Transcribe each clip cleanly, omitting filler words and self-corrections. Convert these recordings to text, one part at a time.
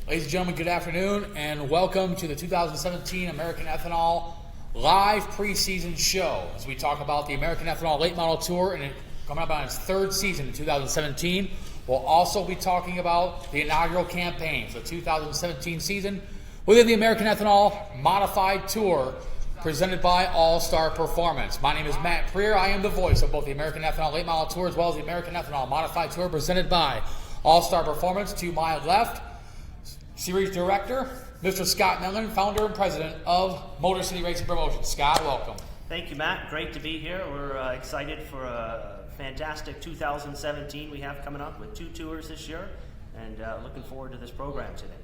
Ladies and gentlemen, good afternoon, and welcome to the 2017 American Ethanol live preseason show as we talk about the American Ethanol Late Model Tour and it coming up on its third season in 2017. We'll also be talking about the inaugural campaign for the 2017 season within the American Ethanol Modified Tour presented by All-Star Performance. My name is Matt Preer. I am the voice of both the American Ethanol Late Model Tour as well as the American Ethanol Modified Tour presented by All-Star Performance. To my left, Series Director, Mr. Scott Mellon, founder and president of Motor City Racing Promotions. Scott, welcome. Thank you, Matt. Great to be here. We're excited for a fantastic 2017 we have coming up with 2 tours this year, and looking forward to this program today.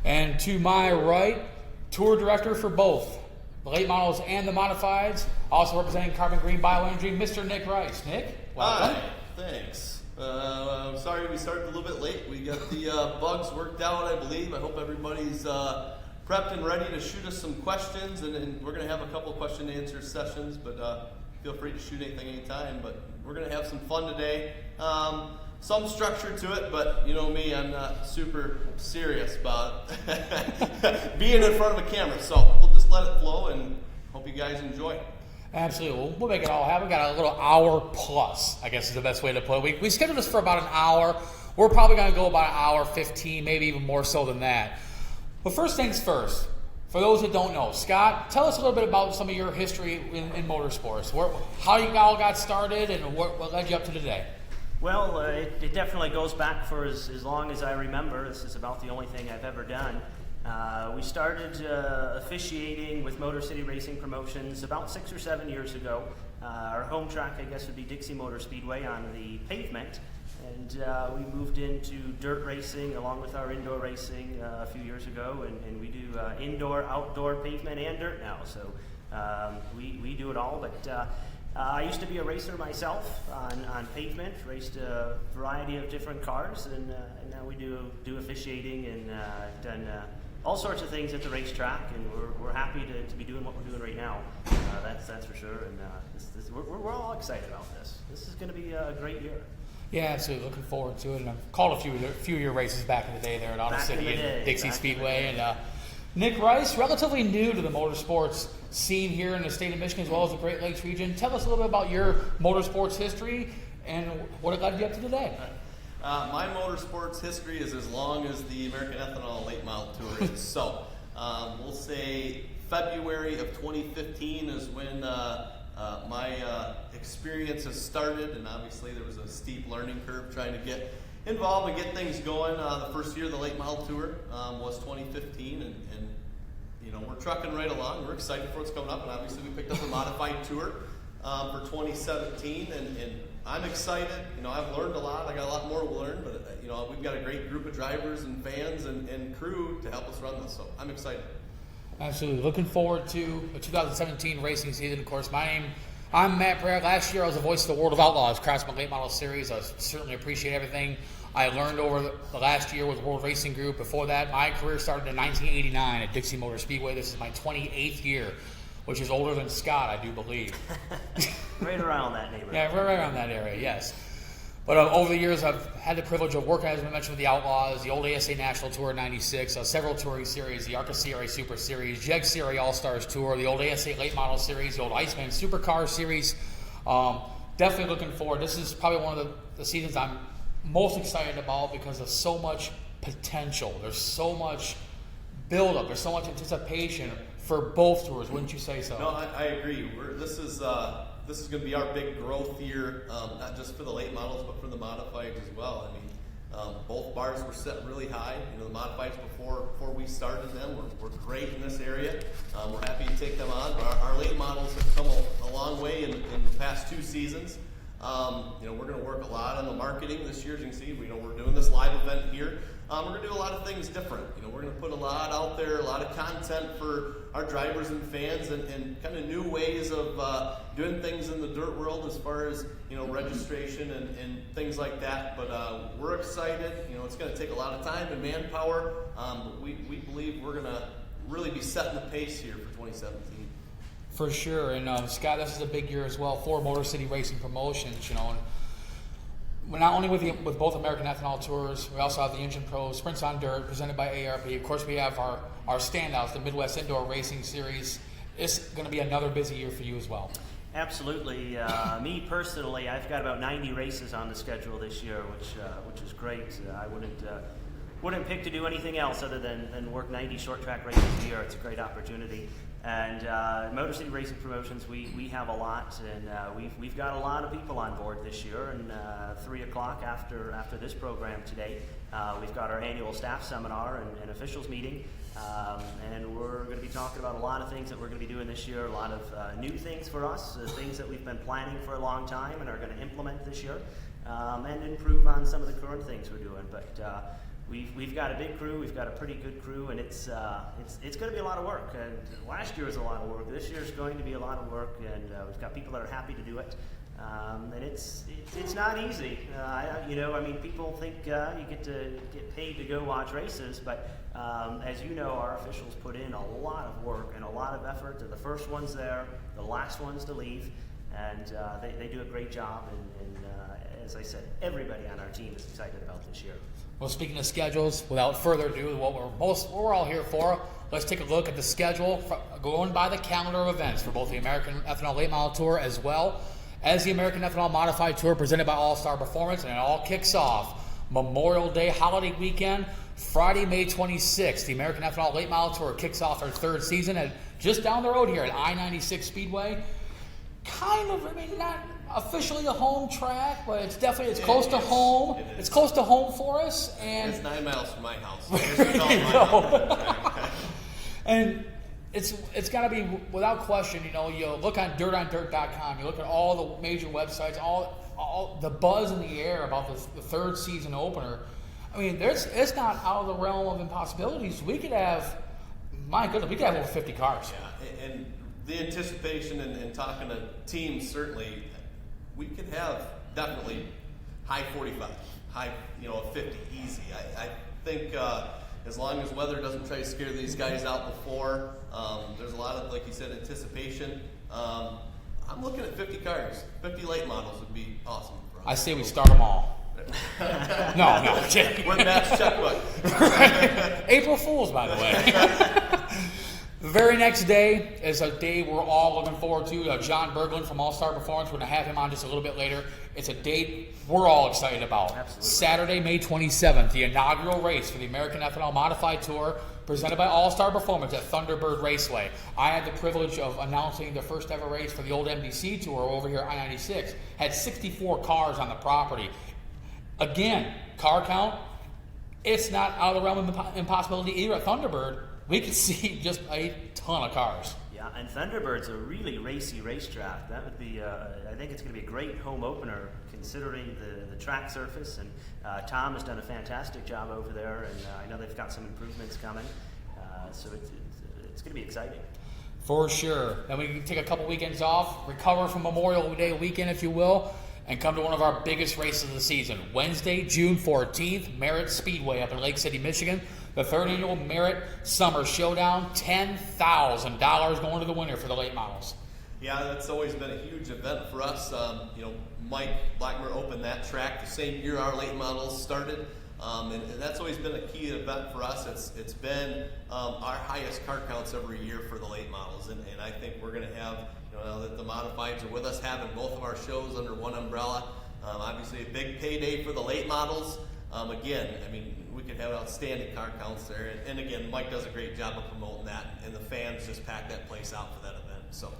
And to my right, Tour Director for both the late models and the modifieds, also representing Carbon Green Bioenergy, Mr. Nick Rice. Nick, welcome. Hi, thanks. I'm sorry we started a little bit late. We got the bugs worked out, I believe. I hope everybody's prepped and ready to shoot us some questions, and we're going to have a couple question and answer sessions, but feel free to shoot anything anytime. But we're going to have some fun today. Some structure to it, but you know me, I'm not super serious about being in front of a camera. So we'll just let it flow and hope you guys enjoy. Absolutely. We'll make it all happen. We've got a little hour plus, I guess is the best way to put it. We scheduled this for about an hour. We're probably going to go about an hour 15, maybe even more so than that. But first things first, for those that don't know, Scott, tell us a little bit about some of your history in motorsports. How you all got started and what led you up to today. Well, it definitely goes back for as long as I remember. This is about the only thing I've ever done. We started officiating with Motor City Racing Promotions about 6 or 7 years ago. Our home track, I guess, would be Dixie Motor Speedway on the pavement. And we moved into dirt racing along with our indoor racing a few years ago. And we do indoor, outdoor, pavement, and dirt now. So we do it all. But I used to be a racer myself on pavement, raced a variety of different cars. And now we do officiating and done all sorts of things at the racetrack, and we're happy to be doing what we're doing right now. That's for sure, and we're all excited about this. This is going to be a great year. Yeah, absolutely. Looking forward to it. And I've called a few of your races back in the day there at Auto City and Dixie Speedway. And Nick Rice, relatively new to the motorsports scene here in the state of Michigan as well as the Great Lakes region. Tell us a little bit about your motorsports history and what it led you up to today. My motorsports history is as long as the American Ethanol Late Model Tour is. So we'll say February of 2015 is when my experience has started, and obviously there was a steep learning curve trying to get involved and get things going. The first year of the Late Model Tour was 2015, and you know, we're trucking right along. We're excited for what's coming up, and obviously we picked up the Modified Tour for 2017, and I'm excited. You know, I've learned a lot. I got a lot more to learn, but you know, we've got a great group of drivers and fans and crew to help us run this. So I'm excited. Absolutely. Looking forward to the 2017 racing season. Of course, I'm Matt Bragg. Last year I was the voice of the World of Outlaws Craftsman Late Model Series. I certainly appreciate everything I learned over the last year with World Racing Group. Before that, my career started in 1989 at Dixie Motor Speedway. This is my 28th year, which is older than Scott, I do believe. Right around that neighborhood. Yeah, right around that area, yes. But over the years, I've had the privilege of working, as we mentioned, with the Outlaws, the old ASA National Tour in '96, several touring series, the ARCA CRA Super Series, JEG CRA All-Stars Tour, the old ASA Late Model Series, the old Iceman Supercar Series. Definitely looking forward. This is probably one of the seasons I'm most excited about because of so much potential. There's so much build-up. There's so much anticipation for both tours. Wouldn't you say so? No, I agree. This is going to be our big growth year, not just for the late models, but for the modifieds as well. I mean, both bars were set really high. You know, the modifieds before we started them were great in this area. We're happy to take them on. But our late models have come a long way in the past 2 seasons. You know, we're going to work a lot on the marketing this year. As you can see, we're doing this live event here. We're going to do a lot of things different. You know, we're going to put a lot out there, a lot of content for our drivers and fans, and kind of new ways of doing things in the dirt world as far as, you know, registration and things like that. But we're excited. You know, it's going to take a lot of time and manpower, but we believe we're going to really be setting the pace here for 2017. For sure. And Scott, this is a big year as well for Motor City Racing Promotions. You know, and But not only with both American Ethanol Tours, we also have the Engine Pro Sprints on Dirt presented by ARP. Of course, we have our standouts, the Midwest Indoor Racing Series. It's going to be another busy year for you as well. Absolutely. Me personally, I've got about 90 races on the schedule this year, which is great. I wouldn't pick to do anything else other than work 90 short track races a year. It's a great opportunity. And Motor City Racing Promotions, we have a lot, and we've got a lot of people on board this year. And 3 o'clock after this program today, we've got our annual staff seminar and officials meeting. And we're going to be talking about a lot of things that we're going to be doing this year, a lot of new things for us, things that we've been planning for a long time and are going to implement this year, and improve on some of the current things we're doing. But we've got a big crew, we've got a pretty good crew, and it's going to be a lot of work. And last year was a lot of work. This year is going to be a lot of work, and we've got people that are happy to do it. And it's not easy. People think you get paid to go watch races, but as you know, our officials put in a lot of work and a lot of effort. They're the first ones there, the last ones to leave, and they do a great job. And as I said, everybody on our team is excited about this year. Well, speaking of schedules, without further ado, what we're all here for, let's take a look at the schedule going by the calendar of events for both the American Ethanol Late Model Tour as well as the American Ethanol Modified Tour presented by All Star Performance. And it all kicks off Memorial Day holiday weekend, Friday, May 26th. The American Ethanol Late Model Tour kicks off their third season just down the road here at I-96 Speedway. Not officially a home track, but it's close to home. It's close to home for us, and it's 9 miles from my house. And it's got to be without question. You look on dirtondirt.com. You look at all the major websites, all the buzz in the air about the third season opener. It's not out of the realm of impossibilities. We could have, my goodness, we could have over 50 cars. Yeah, and the anticipation and talking to teams, certainly, we could have definitely high 45, high, 50 easy. I think as long as weather doesn't try to scare these guys out before, there's a lot of, like you said, anticipation. I'm looking at 50 cars. 50 late models would be awesome for us. I say we start them all. No. With Matt's checkbook. April Fool's, by the way. The very next day is a day we're all looking forward to. John Berglund from All Star Performance. We're going to have him on just a little bit later. It's a date we're all excited about. Absolutely. Saturday, May 27th, the inaugural race for the American Ethanol Modified Tour presented by All Star Performance at Thunderbird Raceway. I had the privilege of announcing the first ever race for the old MDC Tour over here at I-96. Had 64 cars on the property. Again, car count, it's not out of the realm of impossibility either at Thunderbird. We could see just a ton of cars. Yeah, and Thunderbird's a really racy racetrack. That would be, I think it's going to be a great home opener considering the track surface. And Tom has done a fantastic job over there, and I know they've got some improvements coming. So it's going to be exciting. For sure. Then we can take a couple weekends off, recover from Memorial Day weekend, if you will, and come to one of our biggest races of the season. Wednesday, June 14th, Merritt Speedway up in Lake City, Michigan. The third annual Merritt Summer Showdown, $10,000 going to the winner for the late models. Yeah, that's always been a huge event for us. Mike Blackmer opened that track the same year our late models started, and that's always been a key event for us. It's been our highest car counts every year for the late models, and I think we're going to have, now that the modifieds are with us, having both of our shows under one umbrella. Obviously, a big payday for the late models. We could have outstanding car counts there, and again, Mike does a great job of promoting that, and the fans just pack that place out for that event. So.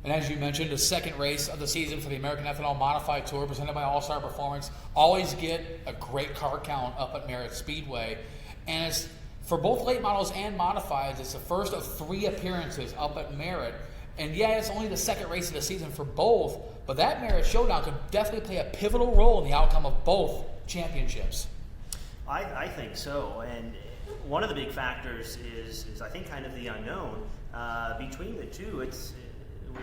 And as you mentioned, the second race of the season for the American Ethanol Modified Tour presented by All Star Performance. Always get a great car count up at Merritt Speedway, and it's for both late models and modifieds. It's the first of 3 appearances up at Merritt, and yeah, it's only the second race of the season for both. But that Merritt Showdown could definitely play a pivotal role in the outcome of both championships. I think so, and one of the big factors is I think kind of the unknown. Between the two,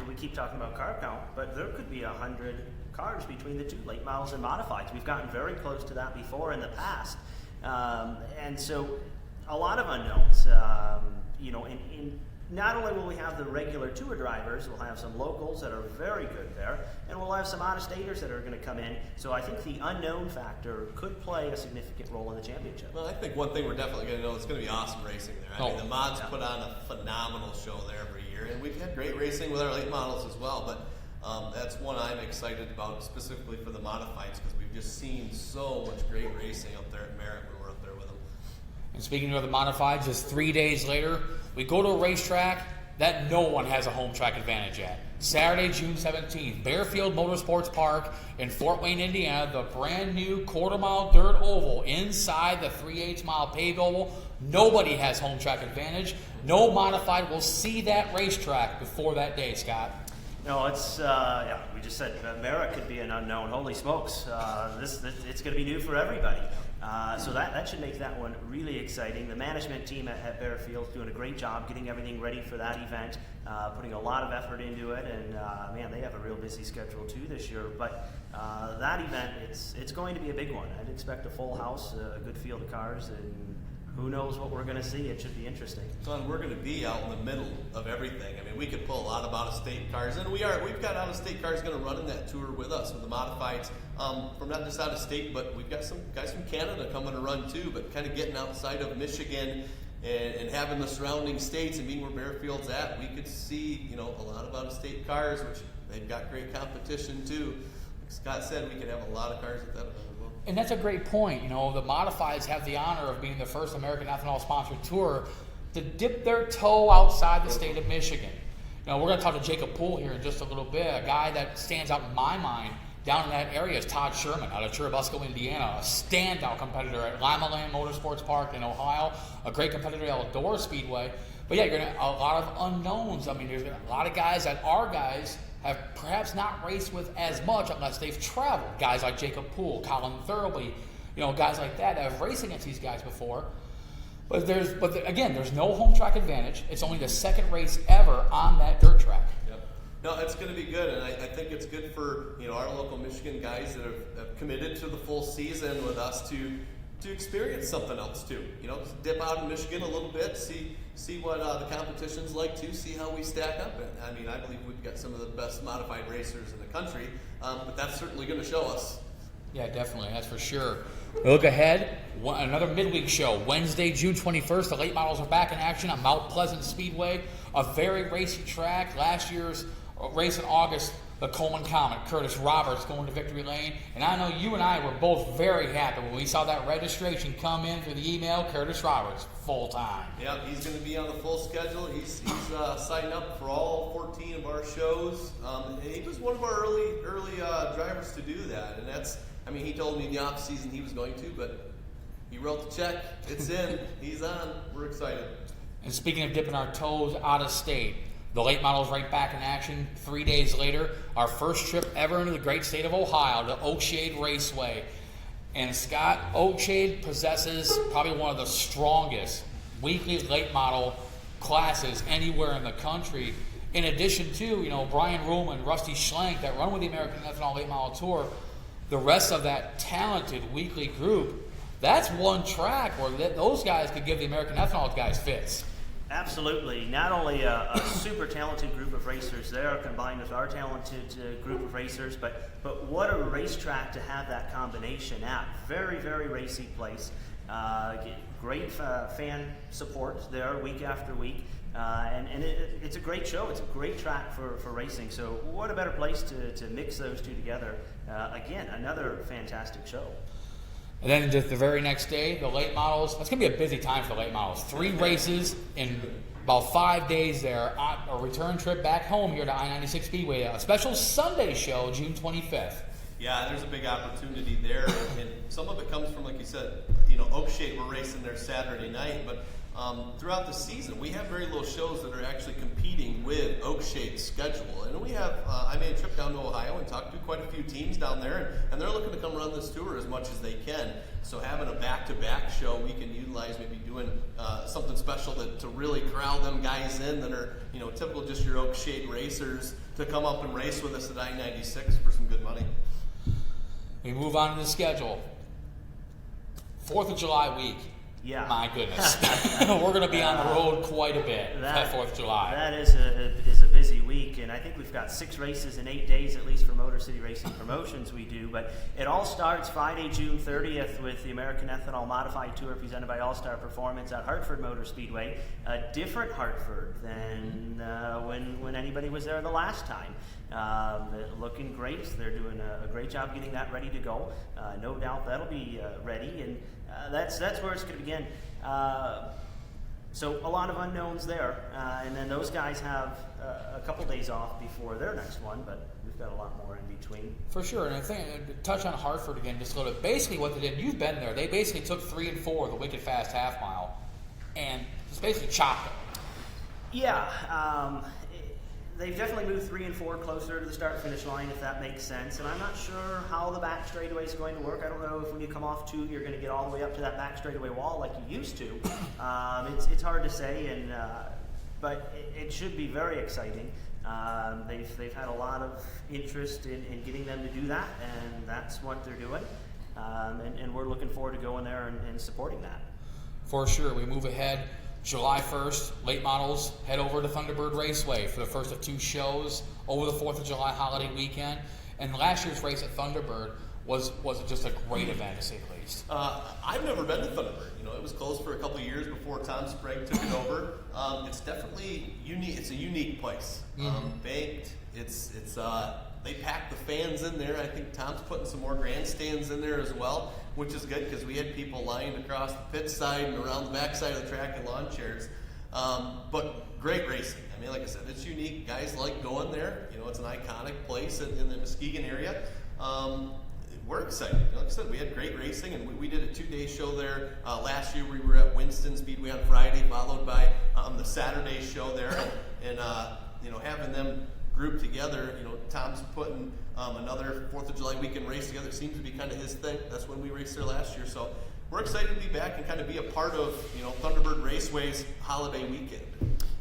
we keep talking about car count, but there could be 100 cars between the two, late models and modifieds. We've gotten very close to that before in the past, and so a lot of unknowns. not only will we have the regular tour drivers, we'll have some locals that are very good there, and we'll have some out-of-staters that are going to come in. So I think the unknown factor could play a significant role in the championship. Well, I think one thing we're definitely going to know is it's going to be awesome racing there. I mean, the mods put on a phenomenal show there every year, and we've had great racing with our late models as well. But that's one I'm excited about specifically for the modifieds, because we've just seen so much great racing up there at Merritt when we're up there with them. And speaking of the modified, just 3 days later, we go to a racetrack that no one has a home track advantage at. Saturday, June 17th, Bearfield Motorsports Park in Fort Wayne, Indiana, the brand new quarter-mile dirt oval inside the 3/8 mile paved oval. Nobody has home track advantage. No modified will see that racetrack before that day, Scott. No, it's we just said Merritt could be an unknown. Holy smokes, it's going to be new for everybody. So that should make that one really exciting. The management team at Bearfield is doing a great job getting everything ready for that event, putting a lot of effort into it, and man, they have a real busy schedule too this year. But that event, it's going to be a big one. I'd expect a full house, a good field of cars, and who knows what we're going to see. It should be interesting. Son, we're going to be out in the middle of everything. I mean, we could pull a lot of out-of-state cars, and we've got out-of-state cars going to run in that tour with us, with the modifieds, from not just out-of-state, but we've got some guys from Canada coming to run too, but kind of getting outside of Michigan and having the surrounding states and being where Bearfield's at, we could see, a lot of out-of-state cars, which they've got great competition too. Like Scott said, we could have a lot of cars at that event. And that's a great point. The modifieds have the honor of being the first American Ethanol sponsored tour to dip their toe outside the state of Michigan. We're going to talk to Jacob Poole here in just a little bit. A guy that stands out in my mind down in that area is Todd Sherman out of Churubusco, Indiana, a standout competitor at Lima Land Motorsports Park in Ohio, a great competitor at Eldora Speedway. But yeah, you're going to a lot of unknowns. I mean, there's been a lot of guys that are guys have perhaps not raced with as much unless they've traveled. Guys like Jacob Poole, Colin Thurlby, guys like that have raced against these guys before. But again, there's no home track advantage. It's only the second race ever on that dirt track. Yep. No, it's going to be good, and I think it's good for our local Michigan guys that have committed to the full season with us to experience something else too. Dip out in Michigan a little bit, see what the competition's like too, see how we stack up. And I mean, I believe we've got some of the best modified racers in the country, but that's certainly going to show us. Yeah, definitely, that's for sure. We look ahead, another midweek show, Wednesday, June 21st. The late models are back in action on Mount Pleasant Speedway, a very racy track. Last year's race in August, the Coleman Comet, Curtis Roberts going to Victory Lane. And I know you and I were both very happy when we saw that registration come in through the email, Curtis Roberts, full-time. Yeah, he's going to be on the full schedule. He's signed up for all 14 of our shows. And he was one of our early drivers to do that. And he told me in the off-season he was going to, but he wrote the check. It's in. He's on. We're excited. And speaking of dipping our toes out of state, the late models right back in action 3 days later. Our first trip ever into the great state of Ohio, to Oakshade Raceway. And Scott, Oakshade possesses probably one of the strongest weekly late model classes anywhere in the country. In addition to, Brian Ruhlman, Rusty Schlenk that run with the American Ethanol Late Model Tour, the rest of that talented weekly group, that's one track where those guys could give the American Ethanol guys fits. Absolutely. Not only a super talented group of racers there combined with our talented group of racers, but what a racetrack to have that combination at. Very, very racy place. Great fan support there week after week. And it's a great show. It's a great track for racing. So what a better place to mix those two together. Again, another fantastic show. And then just the very next day, the late models. That's going to be a busy time for the late models. 3 races in about 5 days there. A return trip back home here to I-96 Speedway. A special Sunday show, June 25th. Yeah, there's a big opportunity there. And some of it comes from, like you said, Oakshade, we're racing there Saturday night. But throughout the season, we have very little shows that are actually competing with Oakshade's schedule. And we have, I made a trip down to Ohio and talked to quite a few teams down there, and they're looking to come run this tour as much as they can. So having a back-to-back show, we can utilize maybe doing something special to really corral them guys in that are, typical just your Oakshade racers to come up and race with us at I-96 for some good money. We move on to the schedule. 4th of July week. Yeah. My goodness. We're going to be on the road quite a bit that 4th of July. That is a busy week, and I think we've got 6 races in 8 days, at least for Motor City Racing Promotions we do. But it all starts Friday, June 30th with the American Ethanol Modified Tour presented by All-Star Performance at Hartford Motor Speedway. A different Hartford than when anybody was there the last time. Looking great. They're doing a great job getting that ready to go. No doubt that'll be ready, and that's where it's going to begin. So a lot of unknowns there, and then those guys have a couple days off before their next one, but we've got a lot more in between. For sure, and I think to touch on Hartford again just a little bit. Basically, what they did, you've been there. They basically took 3 and 4, the Wicked Fast Half Mile, and just basically chopped them. Yeah. They've definitely moved 3 and 4 closer to the start-finish line, if that makes sense. And I'm not sure how the back straightaway is going to work. I don't know if when you come off 2, you're going to get all the way up to that back straightaway wall like you used to. It's hard to say, but it should be very exciting. They've had a lot of interest in getting them to do that, and that's what they're doing. And we're looking forward to going there and supporting that. For sure. We move ahead. July 1st, late models head over to Thunderbird Raceway for the first of 2 shows over the 4th of July holiday weekend. And last year's race at Thunderbird was just a great event, to say the least. I've never been to Thunderbird. It was closed for a couple of years before Tom Sprague took it over. It's definitely unique. It's a unique place. Banked. They pack the fans in there. I think Tom's putting some more grandstands in there as well, which is good because we had people lined across the pit side and around the back side of the track in lawn chairs. But great racing. I mean, like I said, it's unique. Guys like going there. It's an iconic place in the Muskegon area. We're excited. Like I said, we had great racing, and we did a 2-day show there. Last year we were at Winston Speedway on Friday, followed by the Saturday show there, and having them grouped together. Tom's putting another 4th of July weekend race together. It seems to be kind of his thing. That's when we raced there last year. So we're excited to be back and kind of be a part of Thunderbird Raceway's holiday weekend.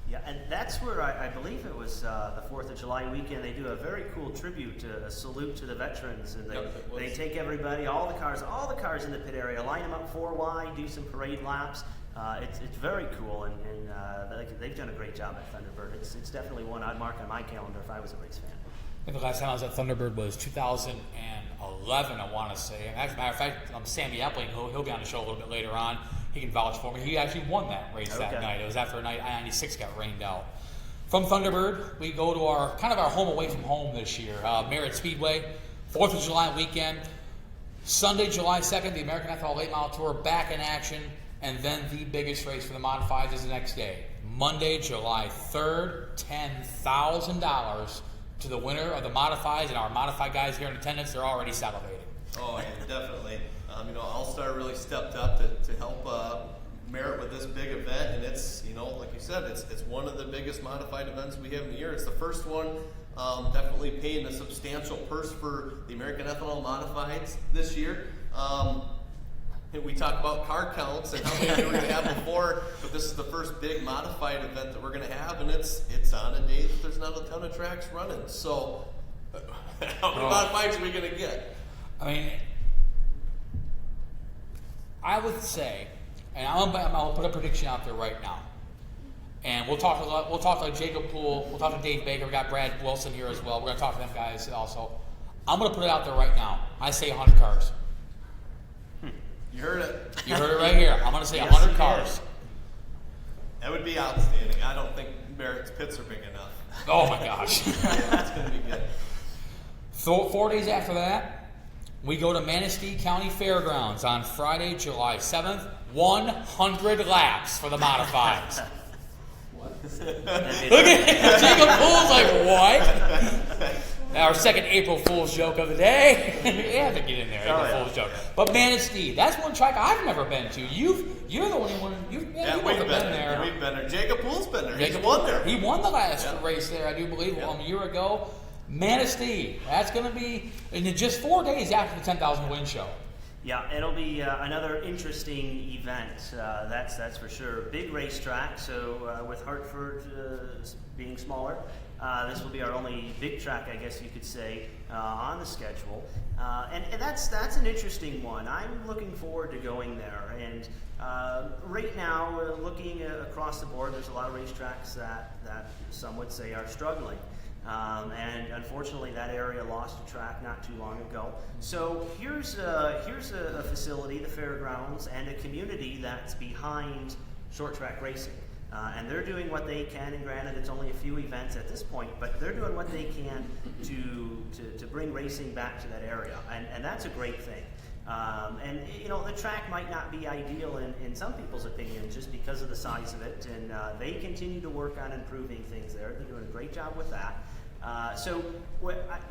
Yeah, and that's where I believe it was the 4th of July weekend. They do a very cool tribute, a salute to the veterans, and they take everybody, all the cars in the pit area, line them up 4 wide, do some parade laps. It's very cool, and they've done a great job at Thunderbird. It's definitely one I'd mark on my calendar if I was a race fan. I think the last time I was at Thunderbird was 2011, I want to say. And as a matter of fact, Sammy Epling, he'll be on the show a little bit later on. He can vouch for me. He actually won that race that night. It was after a night I-96 got rained out. From Thunderbird, we go to our home away from home this year, Merritt Speedway, 4th of July weekend. Sunday, July 2nd, the American Ethanol Late Model Tour back in action, and then the biggest race for the Modifieds is the next day. Monday, July 3rd, $10,000 to the winner of the Modifieds, and our Modified guys here in attendance, they're already salivating. Oh, yeah, definitely. All-Star really stepped up to help Merritt with this big event, and it's, like you said, it's one of the biggest modified events we have in the year. It's the first one, definitely paying a substantial purse for the American Ethanol Modifieds this year. We talk about car counts and how many we're going to have before, but this is the first big modified event that we're going to have, and it's on a day that there's not a ton of tracks running. So, how many modifieds are we going to get? I mean, I would say, and I'll put a prediction out there right now, and we'll talk to Jacob Poole, we'll talk to Dave Baker, we got Brad Wilson here as well. We're going to talk to them guys also. I'm going to put it out there right now. I say 100 cars. You heard it. You heard it right here. I'm going to say 100 cars. That would be outstanding. I don't think Merritt's pits are big enough. Oh my gosh. That's going to be good. 4 days after that, we go to Manistee County Fairgrounds on Friday, July 7th. 100 laps for the Modifieds. Look at him. Jacob Poole's like, what? Our second April Fool's joke of the day. You have to get in there, April Fool's joke. But Manistee, that's one track I've never been to. You're the only one. You've been there. We've been there. Jacob Poole's been there. He's won there. He won the last race there, I do believe, a year ago. Manistee, that's going to be in just 4 days after the 10,000 win show. Yeah, it'll be another interesting event. That's for sure. Big racetrack. So with Hartford being smaller, this will be our only big track, I guess you could say, on the schedule. And that's an interesting one. I'm looking forward to going there. And right now, looking across the board, there's a lot of racetracks that some would say are struggling. And unfortunately, that area lost a track not too long ago. So here's a facility, the fairgrounds, and a community that's behind short track racing. And they're doing what they can, and granted it's only a few events at this point, but they're doing what they can to bring racing back to that area, and that's a great thing. And the track might not be ideal in some people's opinion just because of the size of it, and they continue to work on improving things there. They're doing a great job with that. So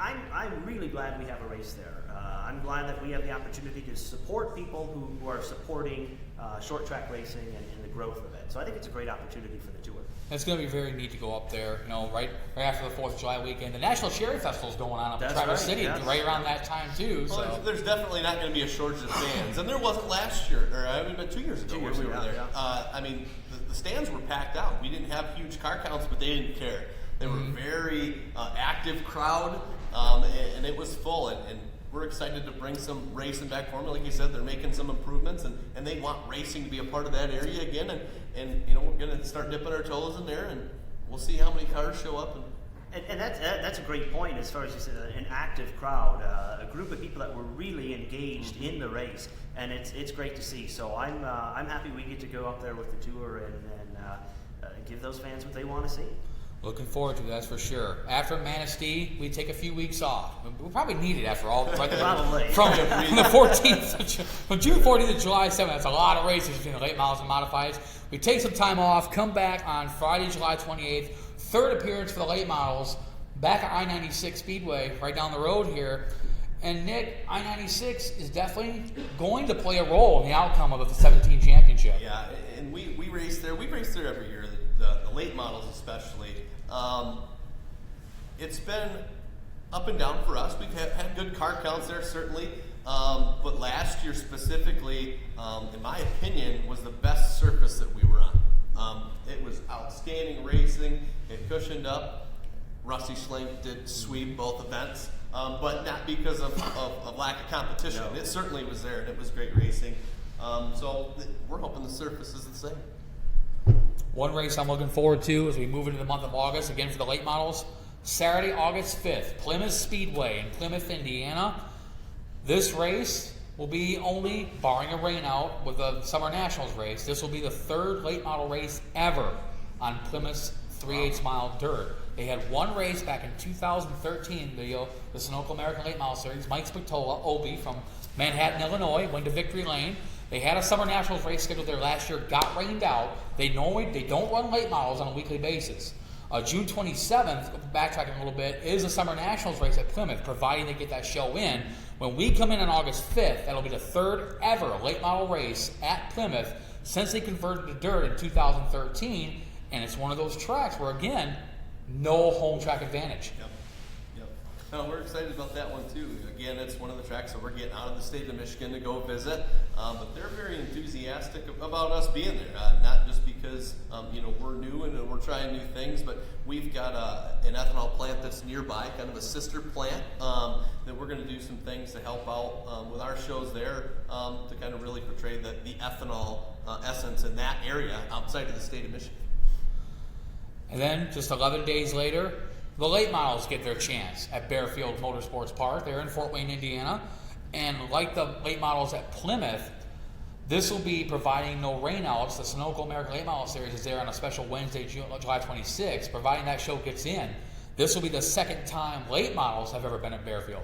I'm really glad we have a race there. I'm glad that we have the opportunity to support people who are supporting short track racing and the growth of it. So I think it's a great opportunity for the tour. It's going to be very neat to go up there, right after the 4th of July weekend. The National Cherry Festival is going on up in Traverse City right around that time, too. Well, so there's definitely not going to be a shortage of fans. And there wasn't last year, or I mean, 2 years ago when we were there. Yeah. I mean, the stands were packed out. We didn't have huge car counts, but they didn't care. They were a very active crowd, and it was full. And we're excited to bring some racing back for them. Like you said, they're making some improvements, and they want racing to be a part of that area again. And we're going to start dipping our toes in there, and we'll see how many cars show up. And that's a great point as far as you said, an active crowd, a group of people that were really engaged in the race, and it's great to see. So I'm happy we get to go up there with the tour and give those fans what they want to see. looking forward to it, that's for sure. After Manistee, we take a few weeks off. We'll probably need it after all. Probably. From the 14th, from June 14th to July 7th, that's a lot of races between the late models and modifieds. We take some time off, come back on Friday, July 28th, third appearance for the late models, back at I-96 Speedway, right down the road here. And Nick, I-96 is definitely going to play a role in the outcome of the 17 championship. Yeah, and we race there. We race there every year, the late models especially. It's been up and down for us. We've had good car counts there, certainly. But last year specifically, in my opinion, was the best surface that we were on. It was outstanding racing. It cushioned up. Rusty Schlenk did sweep both events. But not because of lack of competition. No. It certainly was there, and it was great racing. So we're hoping the surface is the same. One race I'm looking forward to as we move into the month of August, again for the late models, Saturday, August 5th, Plymouth Speedway in Plymouth, Indiana. This race will be only, barring a rain out with the Summer Nationals race, this will be the third late model race ever on Plymouth's 3/8 mile dirt. They had one race back in 2013, the Sunoco American Late Model Series. Mike Spatola, OB from Manhattan, Illinois, went to Victory Lane. They had a Summer Nationals race scheduled there last year, got rained out. They don't run late models on a weekly basis. June 27th, backtracking a little bit, is a Summer Nationals race at Plymouth, providing they get that show in. When we come in on August 5th, that'll be the third ever late model race at Plymouth since they converted to dirt in 2013. And it's one of those tracks where, again, no home track advantage. Yep. No, we're excited about that one too. Again, it's one of the tracks that we're getting out of the state of Michigan to go visit. But they're very enthusiastic about us being there. Not just because we're new and we're trying new things, but we've got an ethanol plant that's nearby, kind of a sister plant, that we're going to do some things to help out with our shows there to kind of really portray the ethanol essence in that area outside of the state of Michigan. And then, just 11 days later, the late models get their chance at Bearfield Motorsports Park. They're in Fort Wayne, Indiana. And like the late models at Plymouth, this will be providing no rainouts. The Sunoco American Late Model Series is there on a special Wednesday, July 26th, providing that show gets in. This will be the second time late models have ever been at Bearfield.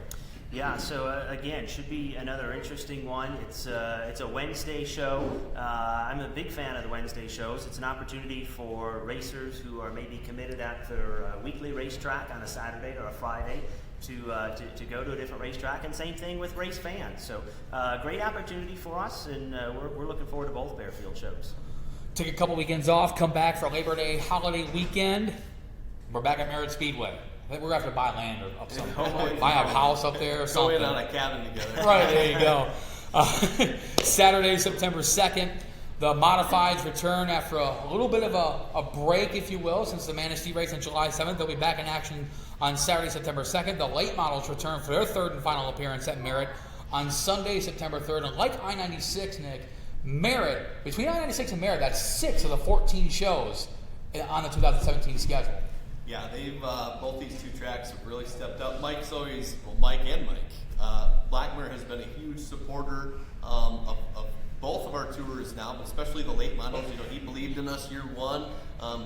Yeah, so again, should be another interesting one. It's a Wednesday show. I'm a big fan of the Wednesday shows. It's an opportunity for racers who are maybe committed at their weekly racetrack on a Saturday or a Friday to go to a different racetrack, and same thing with race fans. So great opportunity for us, and we're looking forward to both Bearfield shows. Take a couple weekends off, come back for Labor Day holiday weekend. We're back at Merritt Speedway. I think we're going to have to buy land or something. Buy a house up there or something. Go in on a cabin together. Right, there you go. Saturday, September 2nd, the modifieds return after a little bit of a break, if you will, since the Manistee race on July 7th. They'll be back in action on Saturday, September 2nd. The late models return for their third and final appearance at Merritt on Sunday, September 3rd. And like I-96, Nick, Merritt, between I-96 and Merritt, that's 6 of the 14 shows on the 2017 schedule. Yeah, they've both these two tracks have really stepped up. Mike and Mike. Blackmer has been a huge supporter of both of our tours now, but especially the late models. You know, he believed in us year one.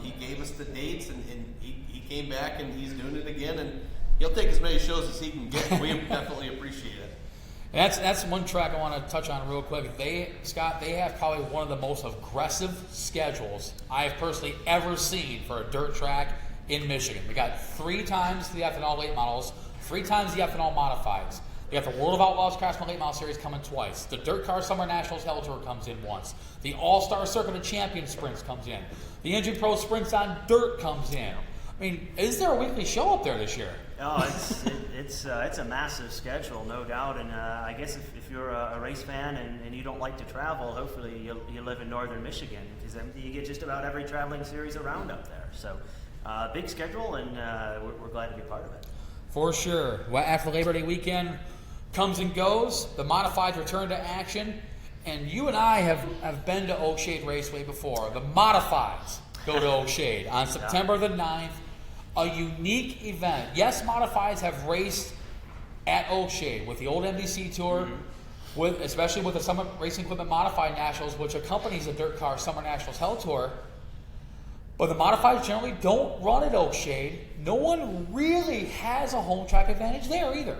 He gave us the dates, and he came back, and he's doing it again. And he'll take as many shows as he can get. We definitely appreciate it. And that's one track I want to touch on real quick. Scott, they have probably one of the most aggressive schedules I've personally ever seen for a dirt track in Michigan. We got 3 times the ethanol late models, 3 times the ethanol modifieds. We got the World of Outlaws Craftsman Late Model Series coming twice. The Dirt Car Summer Nationals Hell Tour comes in once. The All-Star Circuit of Champions Sprints comes in. The Engine Pro Sprints on Dirt comes in. I mean, is there a weekly show up there this year? Oh, it's a massive schedule, no doubt. And I guess if you're a race fan and you don't like to travel, hopefully you live in northern Michigan, because you get just about every traveling series around up there. So big schedule, and we're glad to be part of it. For sure. Well, after Labor Day weekend comes and goes, the modifieds return to action, and you and I have been to Oakshade Raceway before. The modifieds go to Oakshade on September the 9th. A unique event. Yes, modifieds have raced at Oakshade with the old NBC Tour, especially with the Summer Racing Equipment Modified Nationals, which accompanies the Dirt Car Summer Nationals Hell Tour. But the modifieds generally don't run at Oakshade. No one really has a home track advantage there either.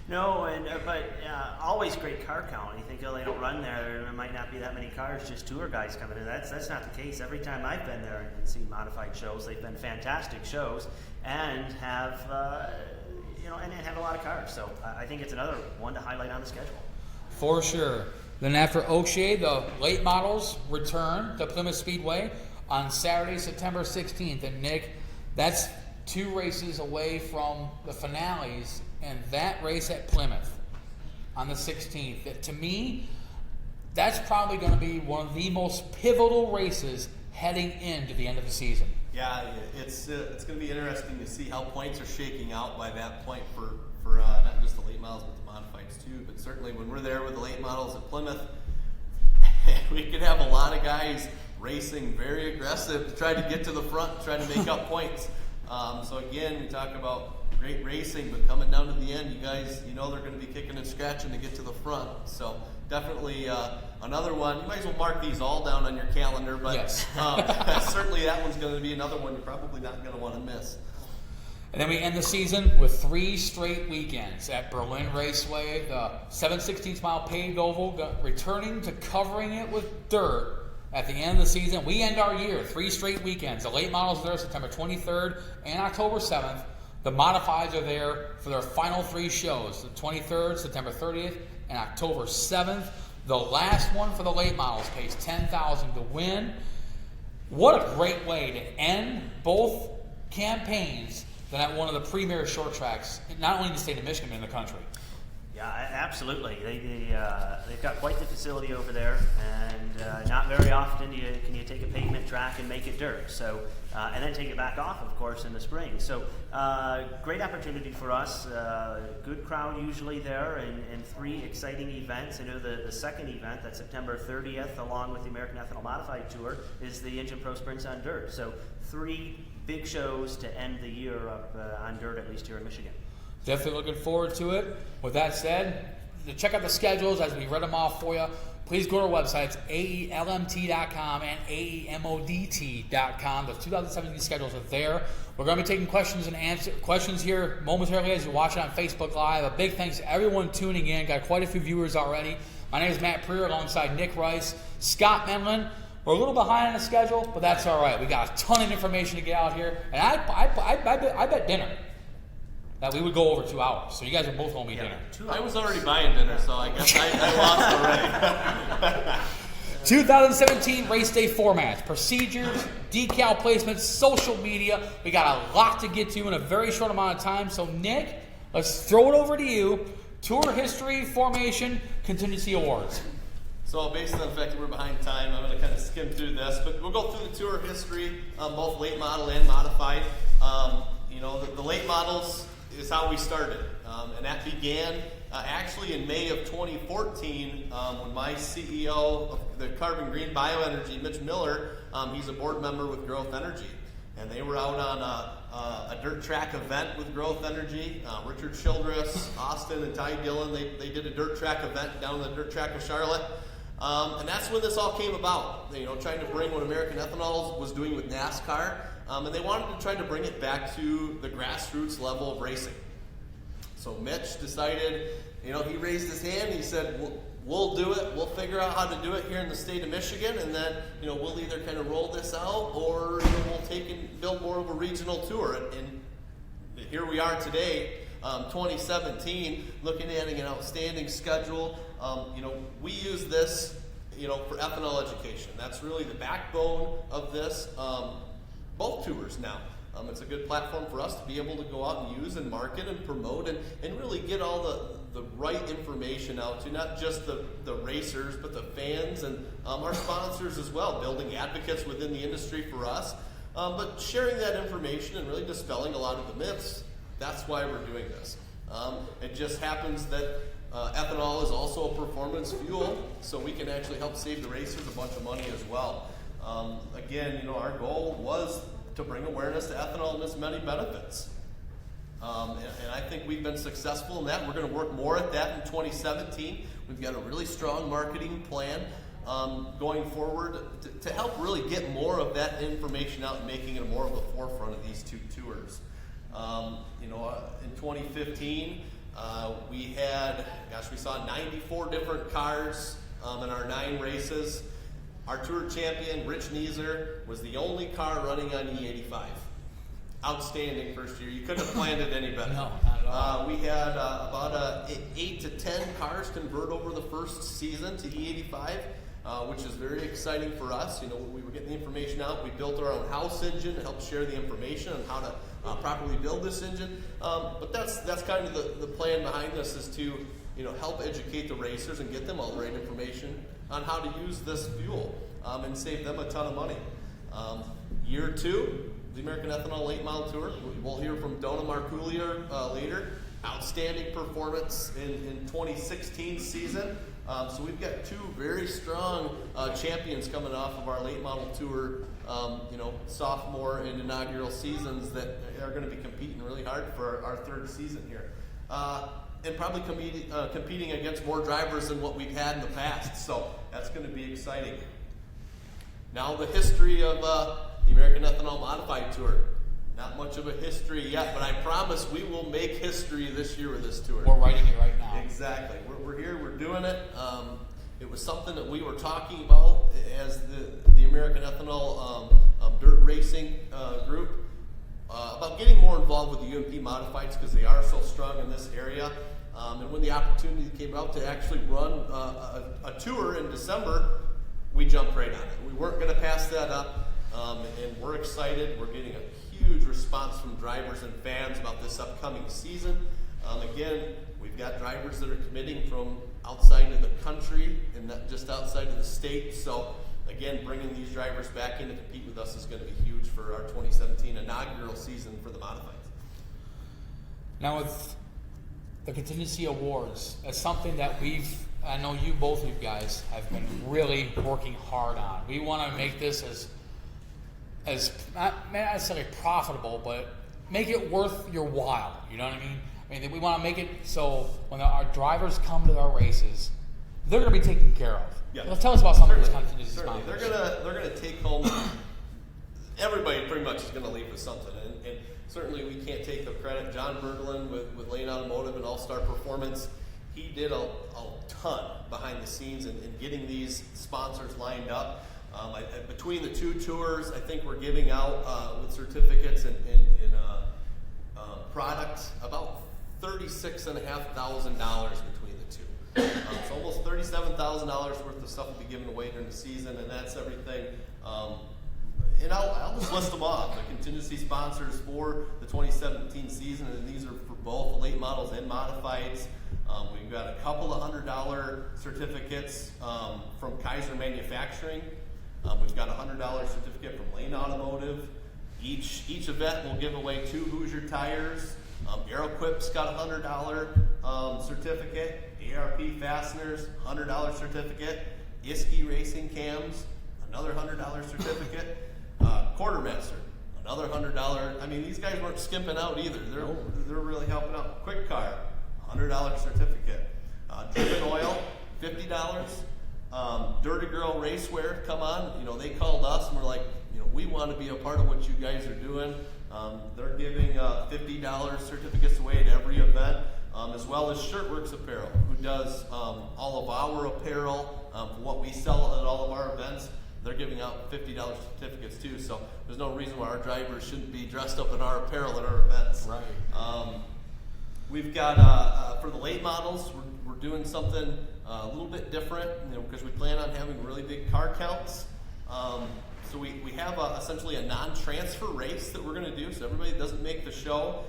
No, but always great car count. You think, oh, they don't run there. There might not be that many cars, just tour guys coming in. That's not the case. Every time I've been there and seen modified shows, they've been fantastic shows and have and have a lot of cars. So I think it's another one to highlight on the schedule. For sure. Then after Oakshade, the late models return to Plymouth Speedway on Saturday, September 16th. And Nick, that's 2 races away from the finales, and that race at Plymouth on the 16th. To me, that's probably going to be one of the most pivotal races heading into the end of the season. Yeah, it's going to be interesting to see how points are shaking out by that point for not just the late models but the modifieds too. But certainly when we're there with the late models at Plymouth, we could have a lot of guys racing very aggressive to try to get to the front, try to make up points. So again, we talk about great racing, but coming down to the end, you guys, they're going to be kicking and scratching to get to the front. So definitely another one. You might as well mark these all down on your calendar, but yes. Certainly that one's going to be another one you're probably not going to want to miss. And then we end the season with 3 straight weekends at Berlin Raceway, the 7/16 mile paved oval, returning to covering it with dirt. At the end of the season, we end our year, 3 straight weekends. The late models are there September 23rd and October 7th. The modifieds are there for their final 3 shows, the 23rd, September 30th, and October 7th. The last one for the late models pays $10,000 to win. What a great way to end both campaigns than at one of the premier short tracks, not only in the state of Michigan, but in the country. Yeah, absolutely. They've got quite the facility over there, and not very often can you take a pavement track and make it dirt. So, and then take it back off, of course, in the spring. So, great opportunity for us. Good crowd usually there, and 3 exciting events. I know the second event, that's September 30th, along with the American Ethanol Modified Tour, is the Engine Pro Sprints on Dirt. So, 3 big shows to end the year up on dirt, at least here in Michigan. Definitely looking forward to it. With that said, to check out the schedules as we read them off for you, please go to our websites, AELMT.com and AEMODT.com. The 2017 schedules are there. We're going to be taking questions here momentarily as you watch it on Facebook Live. A big thanks to everyone tuning in. Got quite a few viewers already. My name is Matt Preer alongside Nick Rice, Scott Menlin. We're a little behind on the schedule, but that's all right. We got a ton of information to get out here. And I bet dinner that we would go over 2 hours. So you guys are both going to be dinner. I was already buying dinner, so I guess I lost already. 2017 race day formats, procedures, decal placements, social media. We got a lot to get to in a very short amount of time. So Nick, let's throw it over to you. Tour history, formation, contingency awards. So based on the fact that we're behind time, I'm going to kind of skim through this, but we'll go through the tour history, both late model and modified. the late models is how we started. And that began actually in May of 2014 when my CEO of the Carbon Green Bioenergy, Mitch Miller, he's a board member with Growth Energy. And they were out on a dirt track event with Growth Energy. Richard Childress, Austin, and Ty Dillon, they did a dirt track event down the dirt track of Charlotte. And that's when this all came about, trying to bring what American Ethanol was doing with NASCAR. And they wanted to try to bring it back to the grassroots level of racing. So Mitch decided, he raised his hand. He said, we'll do it. We'll figure out how to do it here in the state of Michigan. And then, we'll either kind of roll this out or we'll take and build more of a regional tour. And here we are today, 2017, looking at an outstanding schedule. We use this, for ethanol education. That's really the backbone of this. Both tours now. It's a good platform for us to be able to go out and use and market and promote and really get all the right information out to not just the racers, but the fans and our sponsors as well, building advocates within the industry for us, but sharing that information and really dispelling a lot of the myths. That's why we're doing this. It just happens that ethanol is also a performance fuel, so we can actually help save the racers a bunch of money as well. Again, our goal was to bring awareness to ethanol and its many benefits. And I think we've been successful in that. We're going to work more at that in 2017. We've got a really strong marketing plan going forward to help really get more of that information out and making it more of the forefront of these two tours. In 2015, we saw 94 different cars in our 9 races. Our tour champion, Rich Neeser, was the only car running on E85. Outstanding first year. You couldn't have planned it any better. No, not at all. We had about 8 to 10 cars convert over the first season to E85, which is very exciting for us. We were getting the information out. We built our own house engine to help share the information on how to properly build this engine. But that's kind of the plan behind this, is to help educate the racers and get them all the right information on how to use this fuel and save them a ton of money. Year 2, the American Ethanol Late Model Tour. We'll hear from Donna Marculier later. Outstanding performance in 2016 season. So we've got 2 very strong champions coming off of our Late Model Tour, sophomore and inaugural seasons that are going to be competing really hard for our 3rd season here. And probably competing against more drivers than what we've had in the past. So that's going to be exciting. Now the history of the American Ethanol Modified Tour. Not much of a history yet, but I promise we will make history this year with this tour. We're writing it right now. Exactly. We're here, we're doing it. It was something that we were talking about as the American Ethanol Dirt Racing group, about getting more involved with the UMP Modifieds because they are so strong in this area. And when the opportunity came out to actually run a tour in December, we jumped right on it. We weren't going to pass that up, and we're excited. We're getting a huge response from drivers and fans about this upcoming season. Again, we've got drivers that are committing from outside of the country and not just outside of the state. So again, bringing these drivers back in to compete with us is going to be huge for our 2017 inaugural season for the Modifieds. Now with the contingency awards, that's something that I know both of you guys have been really working hard on. We want to make this as not necessarily profitable, but make it worth your while. You know what I mean? I mean, we want to make it so when our drivers come to our races, they're going to be taken care of. Yeah. Well, tell us about some of those contingency Certainly. sponsors. They're gonna take home. Everybody pretty much is going to leave with something, and certainly we can't take the credit. John Berglund with Lane Automotive and All Star Performance, he did a ton behind the scenes in getting these sponsors lined up. Between the 2 tours, I think we're giving out with certificates and products about $36,500 between the 2. It's almost $37,000 worth of stuff will be given away during the season, and that's everything. And I'll just list them off. The contingency sponsors for the 2017 season, and these are for both late models and modifieds. We've got a couple of $100 certificates from Kaiser Manufacturing. We've got a $100 certificate from Lane Automotive. Each event will give away 2 Hoosier tires. Aeroquip's got a $100 certificate. ARP Fasteners, $100 certificate. Iski Racing Cams, another $100 certificate. Quartermaster, another $100. I mean, these guys weren't skimping out either. They're really helping out. Quick Car, $100 certificate. Driven Oil, $50. Dirty Girl Racewear, come on. They called us and we're like, we want to be a part of what you guys are doing. They're giving $50 certificates away at every event, as well as Shirtworks Apparel, who does all of our apparel for what we sell at all of our events. They're giving out $50 certificates too, so there's no reason why our drivers shouldn't be dressed up in our apparel at our events. Right. We've got, for the late models, we're doing something a little bit different, because we plan on having really big car counts. So we have essentially a non-transfer race that we're going to do, so everybody that doesn't make the show.